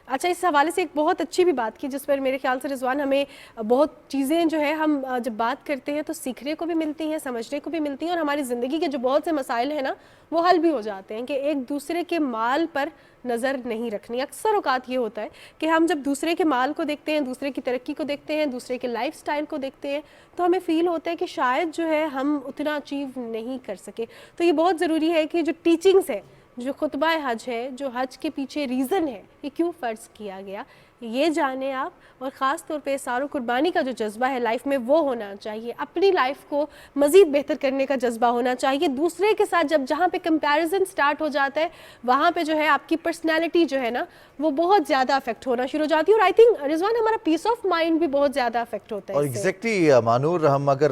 اچھا، اس حوالے سے ایک بہت اچھی بھی بات کی جس پر میرے خیال سے رضوان ہمیں بہت چیزیں جو ہے ہم جب بات کرتے ہیں تو سیکھنے کو بھی ملتی ہیں، سمجھنے کو بھی ملتی ہیں، اور ہماری زندگی کے جو بہت سے مسائل ہیں نا وہ حل بھی ہو جاتے ہیں کہ ایک دوسرے کے مال پر نظر نہیں رکھنی. اکثر اوقات یہ ہوتا ہے کہ ہم جب دوسرے کے مال کو دیکھتے ہیں، دوسرے کی ترقی کو دیکھتے ہیں، دوسرے کے لائف سٹائل کو دیکھتے ہیں تو ہمیں فیل ہوتا ہے کہ شاید جو ہے ہم اتنا اچیو نہیں کر سکے. تو یہ بہت ضروری ہے کہ جو ٹیچنگز ہے، جو خطبہ حج ہے، جو حج کے پیچھے ریزن ہے یہ کیوں فرض کیا گیا، یہ جانیں آپ، اور خاص طور پہ اظہار و قربانی کا جو جذبہ ہے لائف میں وہ ہونا چاہیے. اپنی لائف کو مزید بہتر کرنے کا جذبہ ہونا چاہیے. دوسرے کے ساتھ جہاں پہ کمپیریزن سٹارٹ ہو جاتا ہے وہاں پہ جو ہے آپ کی پرسنالٹی جو ہے نا وہ بہت زیادہ افیکٹ ہونا شروع ہو جاتی ہے، اور آئی تھنک رضوان ہمارا پیس آف مائنڈ بھی بہت زیادہ افیکٹ ہوتا ہے. اور ایگزیکٹلی مانور، ہم اگر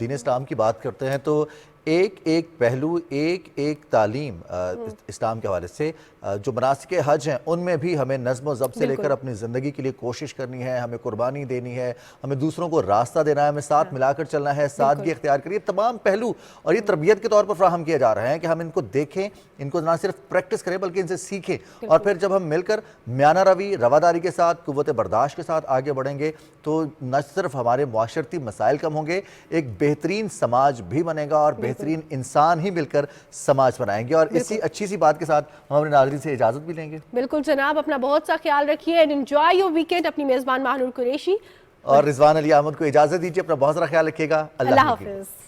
دین اسلام کی بات کرتے ہیں تو ایک ایک پہلو، ایک ایک تعلیم اسلام کے حوالے سے جو مناسک حج ہیں ان میں بھی ہمیں نظم و ضبط سے لے کر اپنی زندگی کے لیے کوشش کرنی ہے، ہمیں قربانی دینی ہے، ہمیں دوسروں کو راستہ دینا ہے، ہمیں ساتھ ملا کر چلنا ہے، سادگی اختیار کریے. تمام پہلو اور یہ تربیت کے طور پر فراہم کیے جا رہے ہیں کہ ہم ان کو دیکھیں، ان کو نہ صرف پریکٹس کریں بلکہ ان سے سیکھیں، اور پھر جب ہم مل کر میانہ روی، رواداری کے ساتھ، قوت برداشت کے ساتھ آگے بڑھیں گے تو نہ صرف ہمارے معاشرتی مسائل کم ہوں گے، ایک بہترین سماج بھی بنے گا اور بہترین انسان ہی مل کر سماج بنائیں گے. اور اسی اچھی سی بات کے ساتھ ہم اپنے ناظرین سے اجازت بھی لیں گے. بالکل جناب، اپنا بہت سا خیال رکھیے اینڈ انجوائے یور ویکینڈ. اپنی میزبان ماہنور قریشی اور رضوان علی احمد کو اجازت دیجیے. اپنا بہت سارا خیال رکھیے گا. اللہ حافظ.